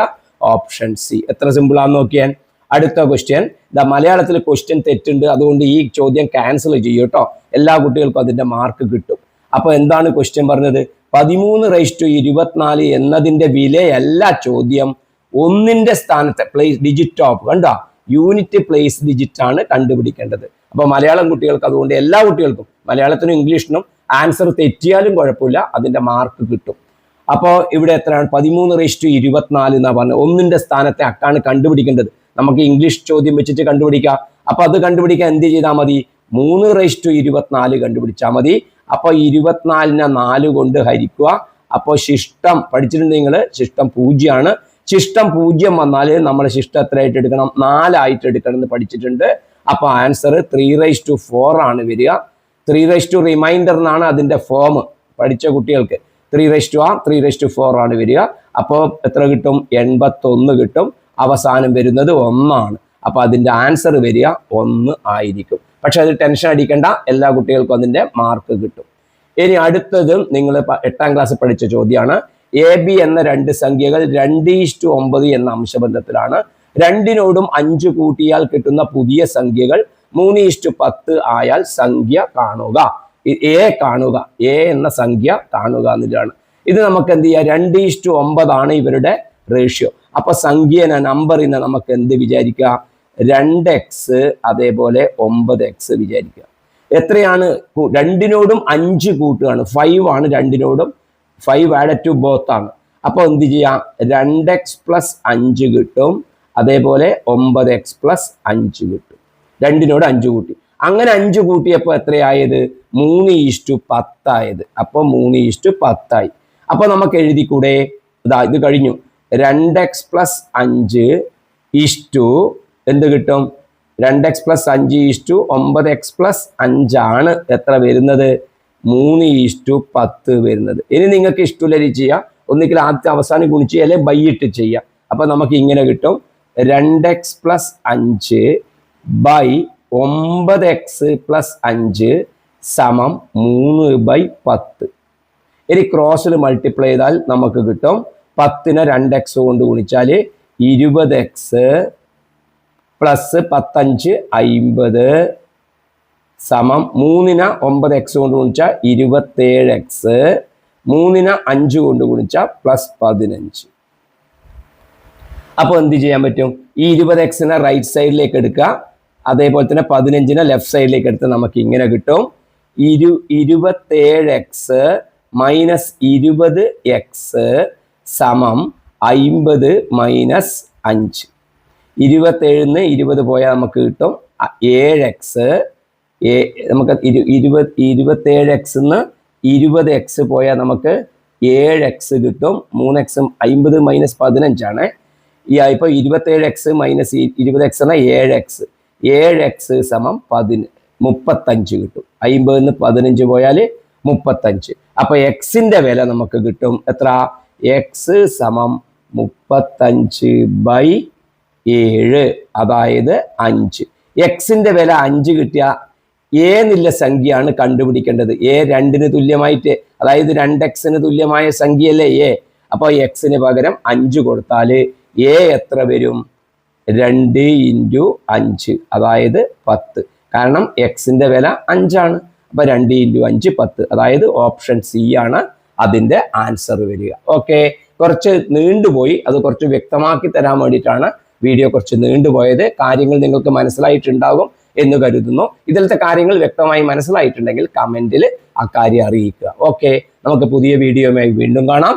Option C. എത്ര സിമ്പിൾ ആണെന്ന് നോക്കിയാൽ. അടുത്ത ക്വസ്റ്റ്യൻ മലയാളത്തിൽ ക്വസ്റ്റ്യൻ തെറ്റുണ്ട്, അതുകൊണ്ട് ഈ ചോദ്യം ക്യാൻസൽ ചെയ്യും കേട്ടോ. എല്ലാ കുട്ടികൾക്കും അതിന്റെ മാർക്ക് കിട്ടും. അപ്പൊ എന്താണ് ക്വസ്റ്റ്യൻ പറഞ്ഞത്? 13/24 എന്നതിന്റെ വിലയല്ല ചോദ്യം, 1ന്റെ സ്ഥാനത്തെ പ്ലേസ് ഡിജിറ്റ് ഓഫ് കണ്ടോ, യൂണിറ്റ് പ്ലേസ് ഡിജിറ്റ് ആണ് കണ്ടുപിടിക്കേണ്ടത്. അപ്പൊ മലയാളം കുട്ടികൾക്ക്, അതുകൊണ്ട് എല്ലാ കുട്ടികൾക്കും മലയാളത്തിനും ഇംഗ്ലീഷിനും ആൻസർ തെറ്റിയാലും കുഴപ്പമില്ല, അതിന്റെ മാർക്ക് കിട്ടും. അപ്പോൾ ഇവിടെ എത്രയാണ്? 13/24 എന്നാ പറഞ്ഞത്. 1ന്റെ സ്ഥാനത്തെ അക്കാണ് കണ്ടുപിടിക്കേണ്ടത്. നമുക്ക് ഇംഗ്ലീഷ് ചോദ്യം വെച്ചിട്ട് കണ്ടുപിടിക്കാം. അപ്പൊ അത് കണ്ടുപിടിക്കാൻ എന്ത് ചെയ്താൽ മതി? 3/24 കണ്ടുപിടിച്ചാൽ മതി. അപ്പൊ 24നെ 4 കൊണ്ട് ഹരിക്കുക. അപ്പോൾ ശിഷ്ടം പഠിച്ചിട്ടുണ്ട് നിങ്ങൾ, ശിഷ്ടം 0 ആണ്. ശിഷ്ടം 0 വന്നാൽ നമ്മൾ ശിഷ്ടം എത്രയായിട്ട് എടുക്കണം? 4 ആയിട്ട് എടുക്കണം എന്ന് പഠിച്ചിട്ടുണ്ട്. അപ്പൊ ആൻസർ 3/4 ആണ് വരിക. 3 റിമൈൻഡർ എന്നാണ് അതിന്റെ ഫോം പഠിച്ച കുട്ടികൾക്ക്. 3/4 ആണ് വരിക. അപ്പോൾ എത്ര കിട്ടും? 81 കിട്ടും. അവസാനം വരുന്നത് 1 ആണ്. അപ്പൊ അതിന്റെ ആൻസർ വരിക 1 ആയിരിക്കും. പക്ഷെ അത് ടെൻഷൻ അടിക്കേണ്ട, എല്ലാ കുട്ടികൾക്കും അതിന്റെ മാർക്ക് കിട്ടും. ഇനി അടുത്തത് നിങ്ങൾ 8ാം ക്ലാസ്സിൽ പഠിച്ച ചോദ്യമാണ്. AB എന്ന 2 സംഖ്യകൾ 2:9 എന്ന അംശബന്ധത്തിലാണ്. 2നോടും 5 കൂട്ടിയാൽ കിട്ടുന്ന പുതിയ സംഖ്യകൾ 3:10 ആയാൽ സംഖ്യ കാണുക. കാണുക, A എന്ന സംഖ്യ കാണുക എന്നുള്ളതാണ്. ഇത് നമുക്ക് എന്ത് ചെയ്യാം? 2:9 ആണ് ഇവരുടെ റേഷ്യോ. അപ്പൊ സംഖ്യനെ നമ്പറിനെ നമുക്ക് എന്ത് വിചാരിക്കുക? 2x അതേപോലെ 9x വിചാരിക്കുക. എത്രയാണ്? 2നോടും 5 കൂട്ടുകയാണ്. 5 ആണ് 2നോടും. 5 ആഡഡ് ടു ബോത്ത് ആണ്. അപ്പൊ എന്ത് ചെയ്യാം? 2x + 5 കിട്ടും. അതേപോലെ 9x + 5 കിട്ടും. 2നോട് 5 കൂട്ടി. അങ്ങനെ 5 കൂട്ടിയപ്പോൾ എത്രയായത്? 3:10 ആയത്. അപ്പൊ 3:10 ആയി. അപ്പൊ നമുക്ക് എഴുതിക്കൂടെ? ഇത് കഴിഞ്ഞു. 2x + 5 എന്ത് കിട്ടും? 2x + 5 9x + 5 ആണ് എത്ര വരുന്നത്? 3:10 വരുന്നത്. ഇനി നിങ്ങൾക്ക് ഇഷ്ടമുള്ള ചെയ്യാം. ഒന്നിക്കൽ ആദ്യത്തെ അവസാനം ഗുണിച്ച് അല്ലെ ബൈയിട്ട് ചെയ്യാം. അപ്പൊ നമുക്ക് ഇങ്ങനെ കിട്ടും 2x + 5 / 9x + 5 = 3/10. ഇനി ക്രോസിൽ മൾട്ടിപ്ലൈ ചെയ്താൽ നമുക്ക് കിട്ടും 10നെ 2x കൊണ്ട് ഗുണിച്ചാൽ 20x + 15 50 3നെ 9x കൊണ്ട് ഗുണിച്ചാൽ 27x 3നെ 5 കൊണ്ട് ഗുണിച്ചാൽ +15. അപ്പോൾ എന്ത് ചെയ്യാൻ പറ്റും? ഈ 20x-നെ റൈറ്റ് സൈഡിലേക്ക് എടുക്കുക. അതേപോലെ തന്നെ 15നെ ലെഫ്റ്റ് സൈഡിലേക്ക് എടുത്ത് നമുക്ക് ഇങ്ങനെ കിട്ടും 27x - 20x = 50 - 5. 27ന്ന് 20 പോയാൽ നമുക്ക് കിട്ടും 7x. നമുക്ക് 27x-ന്ന് 20x പോയാൽ നമുക്ക് 7x കിട്ടും. 3x 50 മൈനസ് 15 ആണ്. ഇപ്പോൾ 27x മൈനസ് 20x എന്നാൽ 7x. 7x സമം 35 കിട്ടും. 50 15 പോയാൽ 35. അപ്പൊ എക്സിന്റെ വില നമുക്ക് കിട്ടും എത്ര? എക്സ് സമം 35/7, അതായത് 5. എക്സിന്റെ വില 5 കിട്ടിയ എന്നുള്ള സംഖ്യയാണ് കണ്ടുപിടിക്കേണ്ടത്. 2ന് തുല്യമായിട്ട്, അതായത് 2x തുല്യമായ സംഖ്യയല്ലേ എ. അപ്പോൾ എക്സിന് പകരം 5 കൊടുത്താൽ എത്ര വരും? 2 × 5, അതായത് 10. കാരണം എക്സിന്റെ വില 5 ആണ്. അപ്പൊ 2 × 5 10, അതായത് ഓപ്ഷൻ സി ആണ് അതിന്റെ ആൻസർ വരിക. ഓക്കെ, കുറച്ച് നീണ്ടുപോയി, അത് കുറച്ച് വ്യക്തമാക്കി തരാൻ വേണ്ടിയിട്ടാണ് വീഡിയോ കുറച്ച് നീണ്ടുപോയത്. കാര്യങ്ങൾ നിങ്ങൾക്ക് മനസ്സിലായിട്ടുണ്ടാകും എന്ന് കരുതുന്നു. ഇതിലത്തെ കാര്യങ്ങൾ വ്യക്തമായി മനസ്സിലായിട്ടുണ്ടെങ്കിൽ കമന്റിൽ ആ കാര്യം അറിയിക്കുക. ഓക്കെ, നമുക്ക് പുതിയ വീഡിയോയുമായി വീണ്ടും കാണാം.